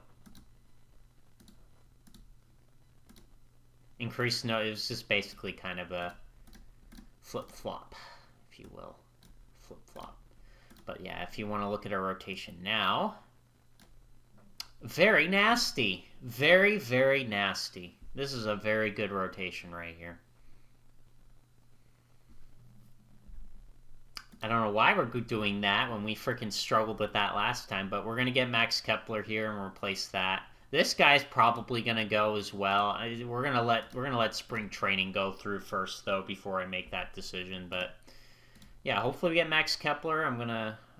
It was just basically kind of a flip-flop, if you will. Flip-flop. But yeah, if you want to look at our rotation now, very nasty. Very, very nasty. This is a very good rotation right here. I don't know why we're doing that when we freaking struggled with that last time, but we're going to get Max Kepler here and replace that. This guy's probably going to go as well. We're going to let spring training go through first, though, before I make that decision, but... Yeah, hopefully we get Max Kepler.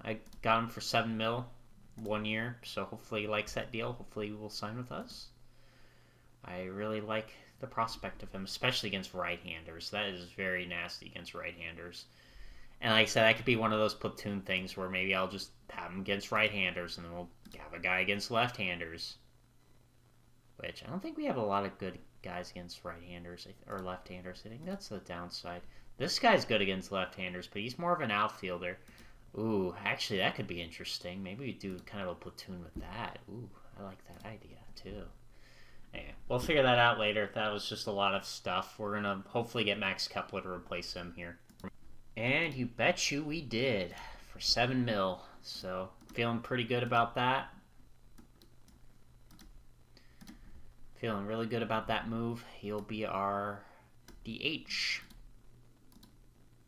I got him for 7 mil 1 year, so hopefully he likes that deal. Hopefully he will sign with us. I really like the prospect of him, especially against right-handers. That is very nasty against right-handers. And like I said, that could be one of those platoon things where maybe I'll just have him against right-handers, and then we'll have a guy against left-handers. Which, I don't think we have a lot of good guys against right-handers or left-handers. I think that's the downside. This guy's good against left-handers, but he's more of an outfielder. Ooh, actually, that could be interesting. Maybe we do kind of a platoon with that. Ooh, I like that idea, too. Anyway, we'll figure that out later. That was just a lot of stuff. We're going to hopefully get Max Kepler to replace him here. And you bet you we did for 7 mil. So, feeling pretty good about that. Feeling really good about that move. He'll be our DH.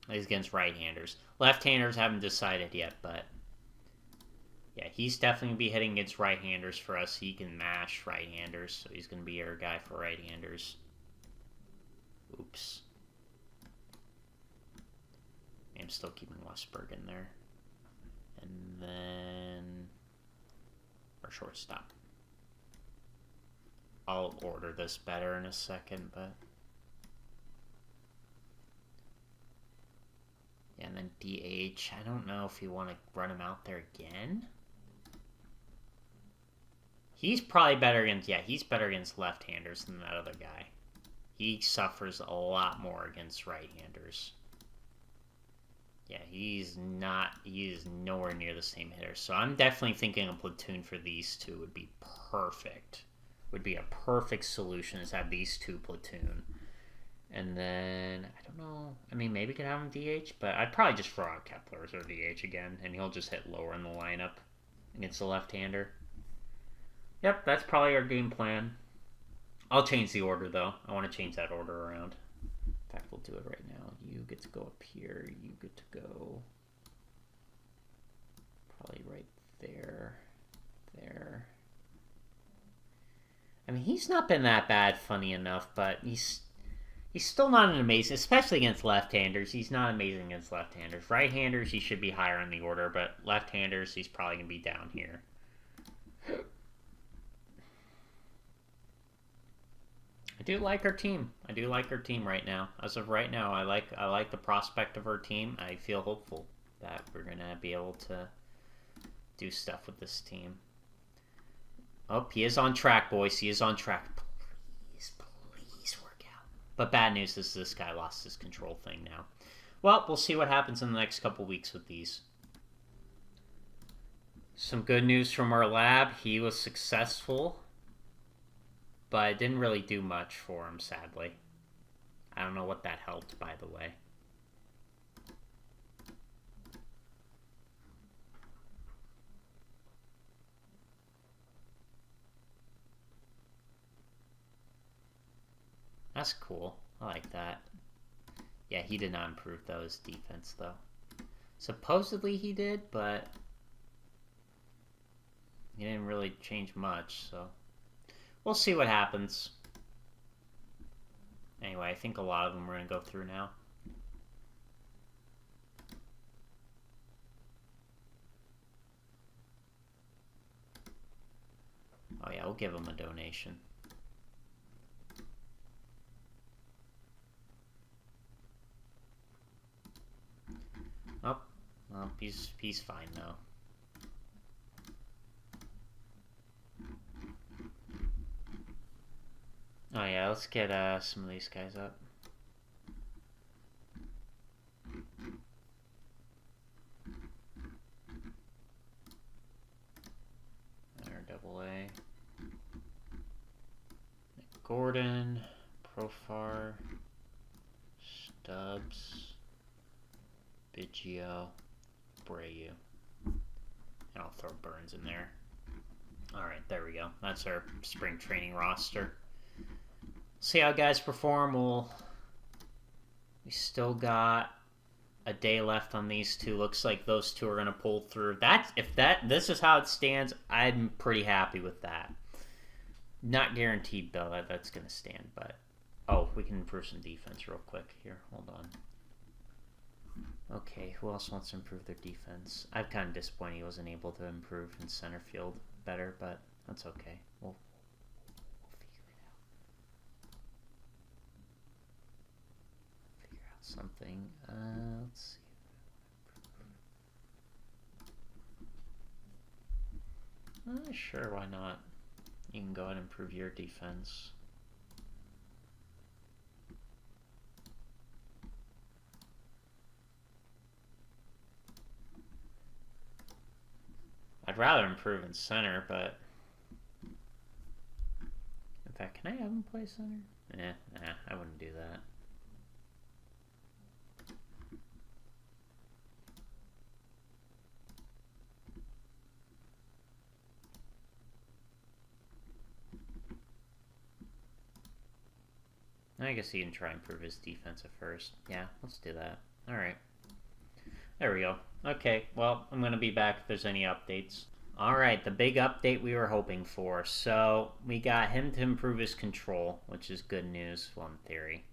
He's against right-handers. Left-handers haven't decided yet, but yeah, he's definitely going to be hitting against right-handers for us. He can mash right-handers, so he's going to be our guy for right-handers. Oops. I'm still keeping Westberg in there. And then our shortstop. I'll order this better in a second, but yeah, and then DH. I don't know if you want to run him out there again. He's probably better against, yeah, he's better against left-handers than that other guy. He suffers a lot more against right-handers. Yeah, he is nowhere near the same hitter. So I'm definitely thinking a platoon for these two would be perfect. Would be a perfect solution is have these two platoon. And then, I don't know, I mean, maybe could have him DH, but I'd probably just throw out Kepler as our DH again, and he'll just hit lower in the lineup against the left-hander. Yep, that's probably our game plan. I'll change the order, though. I want to change that order around. In fact, we'll do it right now. You get to go up here. You get to go probably right there. There. I mean, he's not been that bad, funny enough, but he's still not an amazing, especially against left-handers. He's not amazing against left-handers. Right-handers, he should be higher in the order, but left-handers, he's probably going to be down here. I do like our team. I do like our team right now. As of right now, I like the prospect of our team. I feel hopeful that we're going to be able to do stuff with this team. Oh, he is on track, boys. He is on track. Please work out. But bad news is this guy lost his control thing now. Well, we'll see what happens in the next couple weeks with these. Some good news from our lab. He was successful, but it didn't really do much for him, sadly. I don't know what that helped, by the way. That's cool. I like that. Yeah, he did not improve those defense, though. Supposedly he did, but he didn't really change much, so we'll see what happens. Anyway, I think a lot of them we're going to go through now. Oh yeah, we'll give him a donation. Oh, well, he's fine though. Oh yeah, let's get some of these guys up. There, AA. Gordon, Profar, Stubbs, Biggio, Brayu. And I'll throw Burns in there. Alright, there we go. That's our spring training roster. See how guys perform. We still got a day left on these two. Looks like those two are going to pull through. This is how it stands, I'm pretty happy with that. Not guaranteed, though, that that's going to stand, but oh, we can improve some defense real quick here. Hold on. Okay, who else wants to improve their defense? I'm kind of disappointed he wasn't able to improve in center field better, but that's okay. We'll figure it out. Figure out something. Let's see. Sure, why not? You can go ahead and improve your defense. I'd rather improve in center, but... In fact, can I have him play center? Nah, I wouldn't do that. I guess he can try and improve his defense at first. Yeah, let's do that. Alright. There we go. Okay, well, I'm going to be back if there's any updates. Alright, the big update we were hoping for. So, we got him to improve his control, which is good news, well, in theory.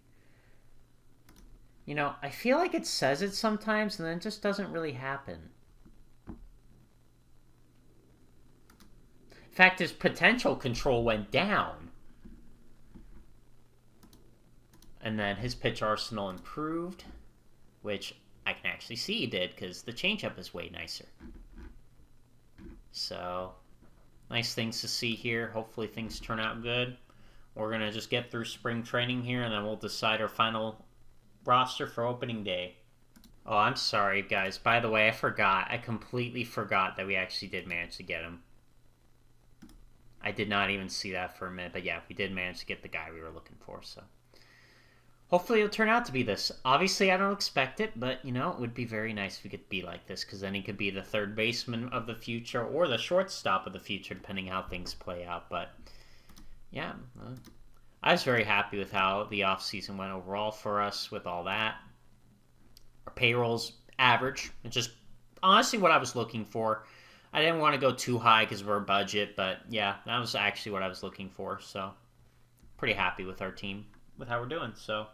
You know, I feel like it says it sometimes, and then it just doesn't really happen. In fact, his potential control went down. And then his pitch arsenal improved, which I can actually see he did, because the changeup is way nicer. So, nice things to see here. Hopefully things turn out good. We're going to just get through spring training here, and then we'll decide our final roster for opening day. Oh, I'm sorry, guys. By the way, I forgot. I completely forgot that we actually did manage to get him. I did not even see that for a minute, but yeah, we did manage to get the guy we were looking for, so... Hopefully it'll turn out to be this. Obviously, I don't expect it, but, you know, it would be very nice if we could be like this, because then he could be the third baseman of the future or the shortstop of the future, depending how things play out. But, yeah, I was very happy with how the offseason went overall for us with all that. Our payroll's average. It's just honestly what I was looking for. I didn't want to go too high because of our budget, but, yeah, that was actually what I was looking for. So, pretty happy with our team, with how we're doing, so...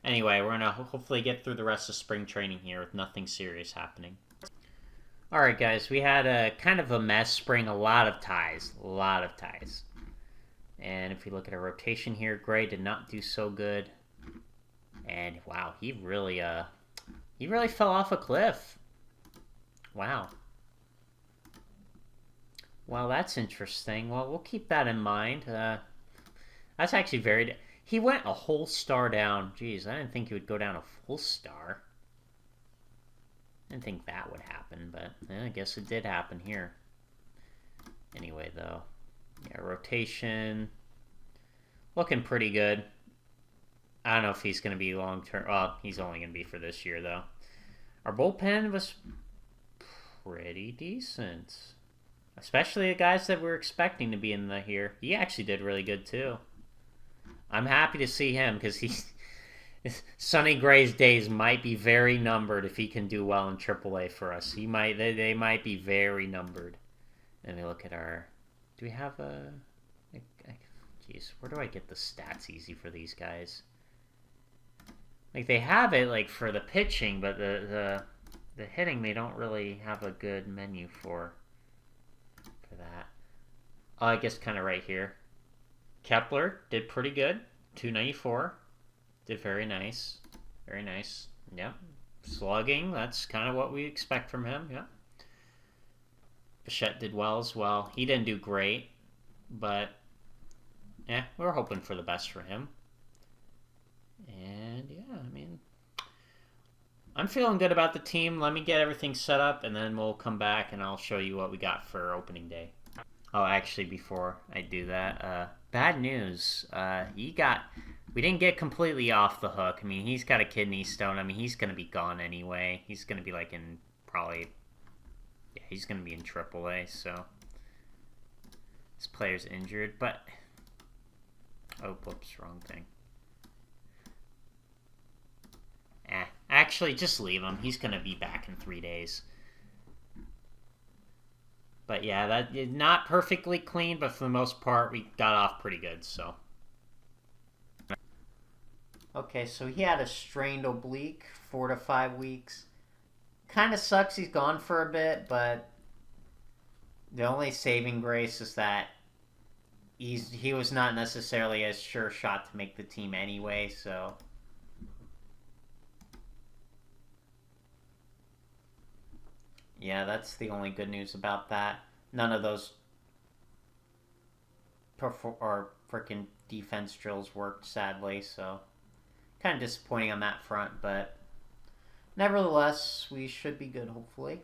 Anyway, we're going to hopefully get through the rest of spring training here with nothing serious happening. Alright guys, we had a kind of a mess spring, a lot of ties. And if we look at our rotation here, Gray did not do so good. And wow, he really fell off a cliff. Wow. Well, that's interesting. Well, we'll keep that in mind. That's actually very... He went a whole star down. Jeez, I didn't think he would go down a full star. I didn't think that would happen, but I guess it did happen here. Anyway, though. Yeah, rotation. Looking pretty good. I don't know if he's going to be long-term. Well, he's only going to be for this year, though. Our bullpen was pretty decent. Especially the guys that we're expecting to be in the here. He actually did really good, too. I'm happy to see him because Sonny Gray's days might be very numbered if he can do well in AAA for us. They might be very numbered. And we look at our... Do we have a... Jeez, where do I get the stats easy for these guys? Like, they have it, like, for the pitching, but the hitting, they don't really have a good menu for that. Oh, I guess kind of right here. Kepler did pretty good. 294. Did very nice. Very nice. Yep. Slugging, that's kind of what we expect from him. Yep. Bichette did well as well. He didn't do great, but yeah, we're hoping for the best for him. And yeah, I mean, I'm feeling good about the team. Let me get everything set up, and then we'll come back and I'll show you what we got for opening day. Oh, actually, before I do that, bad news. We didn't get completely off the hook. I mean, he's got a kidney stone. I mean, he's going to be gone anyway. He's going to be like in probably, yeah, he's going to be in AAA, so this player's injured, but, oh, whoops, wrong thing. Actually, just leave him. He's going to be back in 3 days. But yeah, that is not perfectly clean, but for the most part, we got off pretty good, so. Okay, so he had a strained oblique, 4 to 5 weeks. Kind of sucks he's gone for a bit, but the only saving grace is that he was not necessarily a sure shot to make the team anyway, so. Yeah, that's the only good news about that. None of those... or freaking defense drills worked, sadly. So kind of disappointing on that front, but nevertheless, we should be good, hopefully.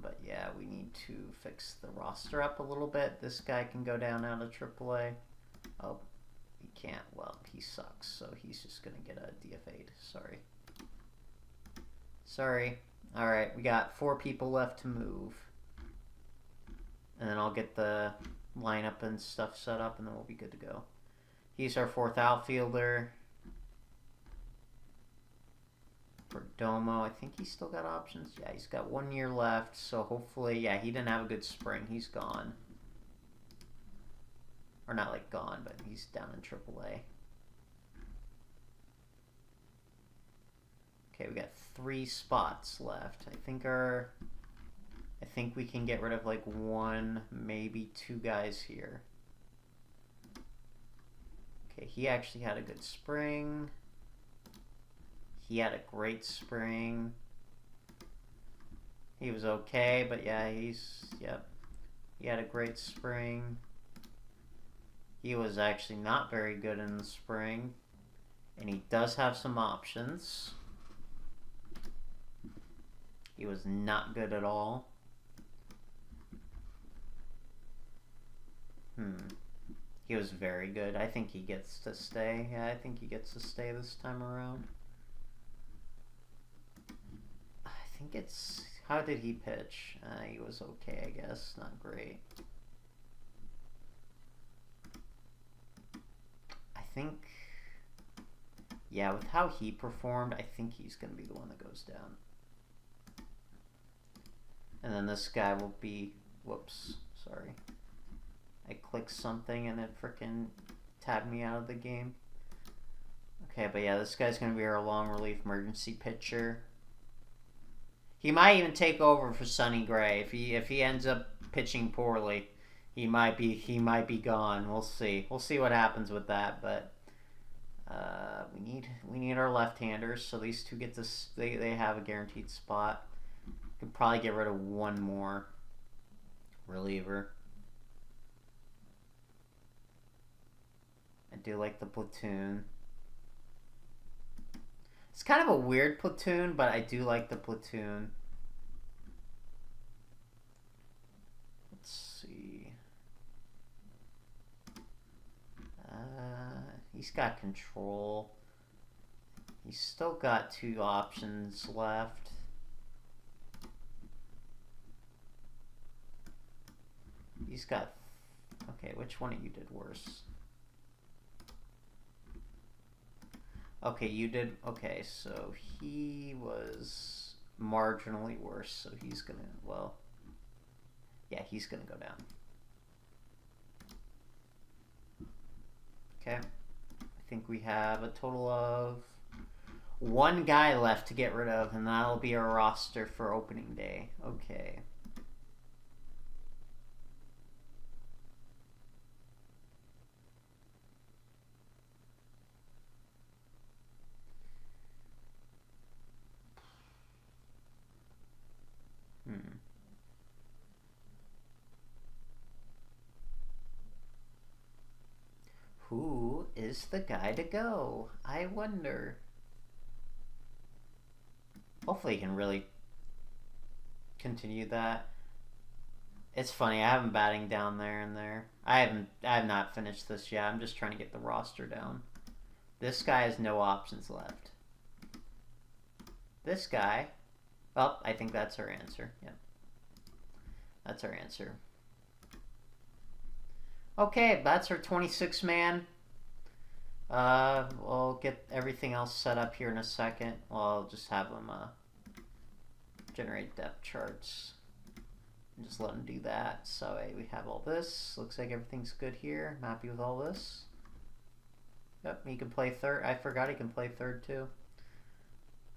But yeah, we need to fix the roster up a little bit. This guy can go down out of AAA. Oh, he can't. Well, he sucks, so he's just going to get a DFA'd. Sorry. Alright, we got 4 people left to move. And then I'll get the lineup and stuff set up, and then we'll be good to go. He's our 4th outfielder. Perdomo, I think he's still got options. Yeah, he's got 1 year left, so hopefully, yeah, he didn't have a good spring. He's gone. Or not like gone, but he's down in AAA. Okay, we got 3 spots left. I think we can get rid of like 1, maybe 2 guys here. Okay, he actually had a good spring. He had a great spring. He was okay, but yeah, he had a great spring. He was actually not very good in the spring. And he does have some options. He was not good at all. He was very good. I think he gets to stay. Yeah, I think he gets to stay this time around. I think it's... How did he pitch? He was okay, I guess. Not great. I think... Yeah, with how he performed, I think he's going to be the one that goes down. And then this guy will be... Whoops. Sorry. I clicked something and it frickin' tabbed me out of the game. Okay, but yeah, this guy's going to be our long relief emergency pitcher. He might even take over for Sonny Gray. If he ends up pitching poorly, he might be gone. We'll see. We'll see what happens with that, but we need our left-handers, so these two get this. They have a guaranteed spot. Could probably get rid of 1 more reliever. I do like the platoon. It's kind of a weird platoon, but I do like the platoon. Let's see. He's got control. He's still got 2 options left. He's got... Okay, which one of you did worse? Okay, you did... Okay, so he was marginally worse, so he's gonna... Well... Yeah, he's gonna go down. Okay. I think we have a total of 1 guy left to get rid of, and that'll be our roster for opening day. Okay. Who is the guy to go? I wonder. Hopefully he can really continue that. It's funny, I have him batting down there and there. I have not finished this yet. I'm just trying to get the roster down. This guy has no options left. This guy... Well, I think that's our answer. Yep. That's our answer. Okay, that's our 26-man. We'll get everything else set up here in a second. Well, I'll just have them generate depth charts. And just let them do that. So we have all this. Looks like everything's good here. I'm happy with all this. Yep, he can play third. I forgot he can play third too.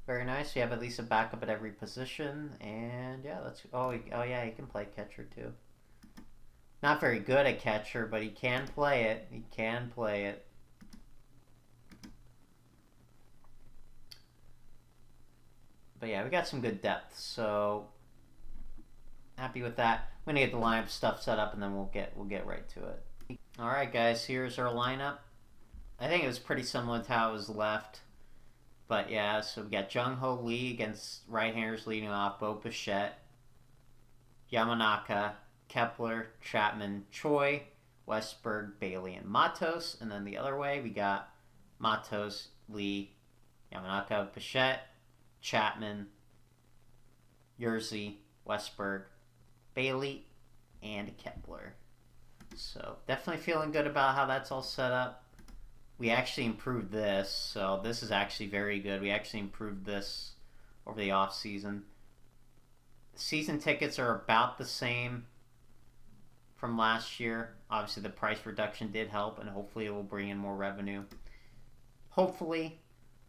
Very nice. We have at least a backup at every position. And yeah, that's... Oh yeah, he can play catcher too. Not very good at catcher, but he can play it. He can play it. But yeah, we got some good depth, so happy with that. I'm gonna get the lineup stuff set up, and then we'll get right to it. All right, guys, here's our lineup. I think it was pretty similar to how it was left. But yeah, so we got Jung Ho Lee against right-handers leading off, Bo Bichette, Yamanaka, Kepler, Chapman, Choi, Westberg, Bailey, and Matos. And then the other way, we got Matos, Lee, Yamanaka, Bichette, Chapman, Yerzy, Westberg, Bailey, and Kepler. So definitely feeling good about how that's all set up. We actually improved this, so this is actually very good. We actually improved this over the offseason. Season tickets are about the same from last year. Obviously, the price reduction did help, and hopefully it will bring in more revenue. Hopefully,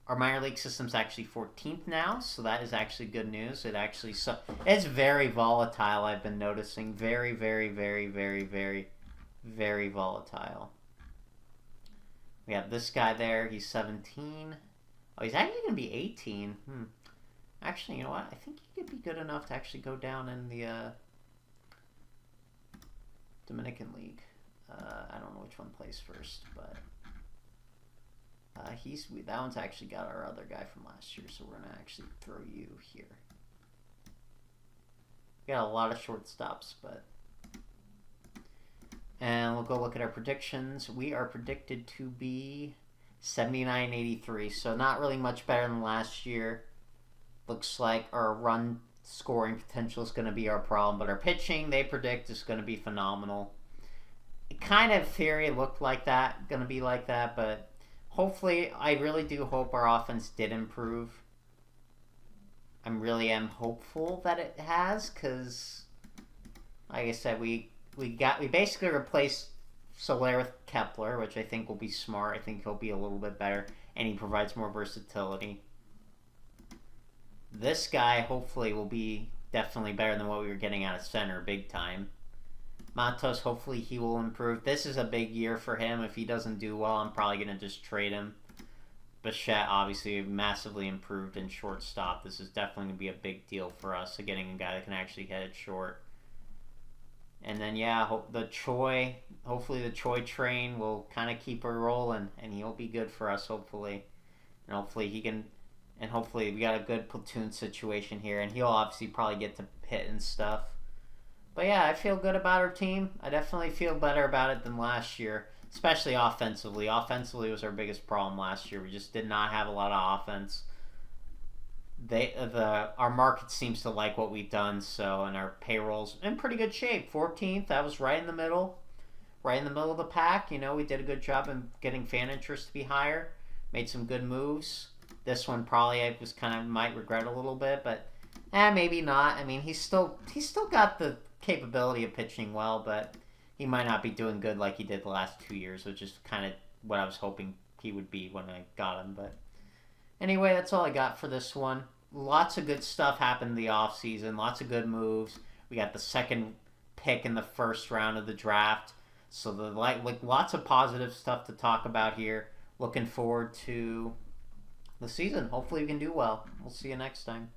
our minor league system's actually 14th now, so that is actually good news. It's very volatile, I've been noticing. Very, very, very, very, very, very volatile. We have this guy there. He's 17. Oh, he's actually going to be 18. Actually, you know what? I think he could be good enough to actually go down in the Dominican League. I don't know which one plays first, but that one's actually got our other guy from last year, so we're going to actually throw you here. We got a lot of shortstops, but... And we'll go look at our predictions. We are predicted to be 79-83, so not really much better than last year. Looks like our run scoring potential is going to be our problem, but our pitching, they predict, is going to be phenomenal. It kind of theory looked like that, going to be like that, but hopefully, I really do hope our offense did improve. I really am hopeful that it has, because, like I said, we basically replaced Soler with Kepler, which I think will be smart. I think he'll be a little bit better, and he provides more versatility. This guy, hopefully, will be definitely better than what we were getting out of center, big time. Matos, hopefully he will improve. This is a big year for him. If he doesn't do well, I'm probably going to just trade him. Bichette, obviously, massively improved in shortstop. This is definitely going to be a big deal for us, getting a guy that can actually hit it short. And then, yeah, hopefully the Choi train will kind of keep her rolling, and he'll be good for us, hopefully. And hopefully he can, and hopefully we got a good platoon situation here, and he'll obviously probably get to hit and stuff. But yeah, I feel good about our team. I definitely feel better about it than last year, especially offensively. Offensively was our biggest problem last year. We just did not have a lot of offense. Our market seems to like what we've done, and our payroll's in pretty good shape. 14th, that was right in the middle of the pack. You know, we did a good job in getting fan interest to be higher. Made some good moves. This one probably I just kind of might regret a little bit, but maybe not. I mean, he's still got the capability of pitching well, but he might not be doing good like he did the last 2 years, which is kind of what I was hoping he would be when I got him, but. Anyway, that's all I got for this one. Lots of good stuff happened in the offseason. Lots of good moves. We got the second pick in the first round of the draft. So lots of positive stuff to talk about here. Looking forward to the season. Hopefully we can do well. We'll see you next time.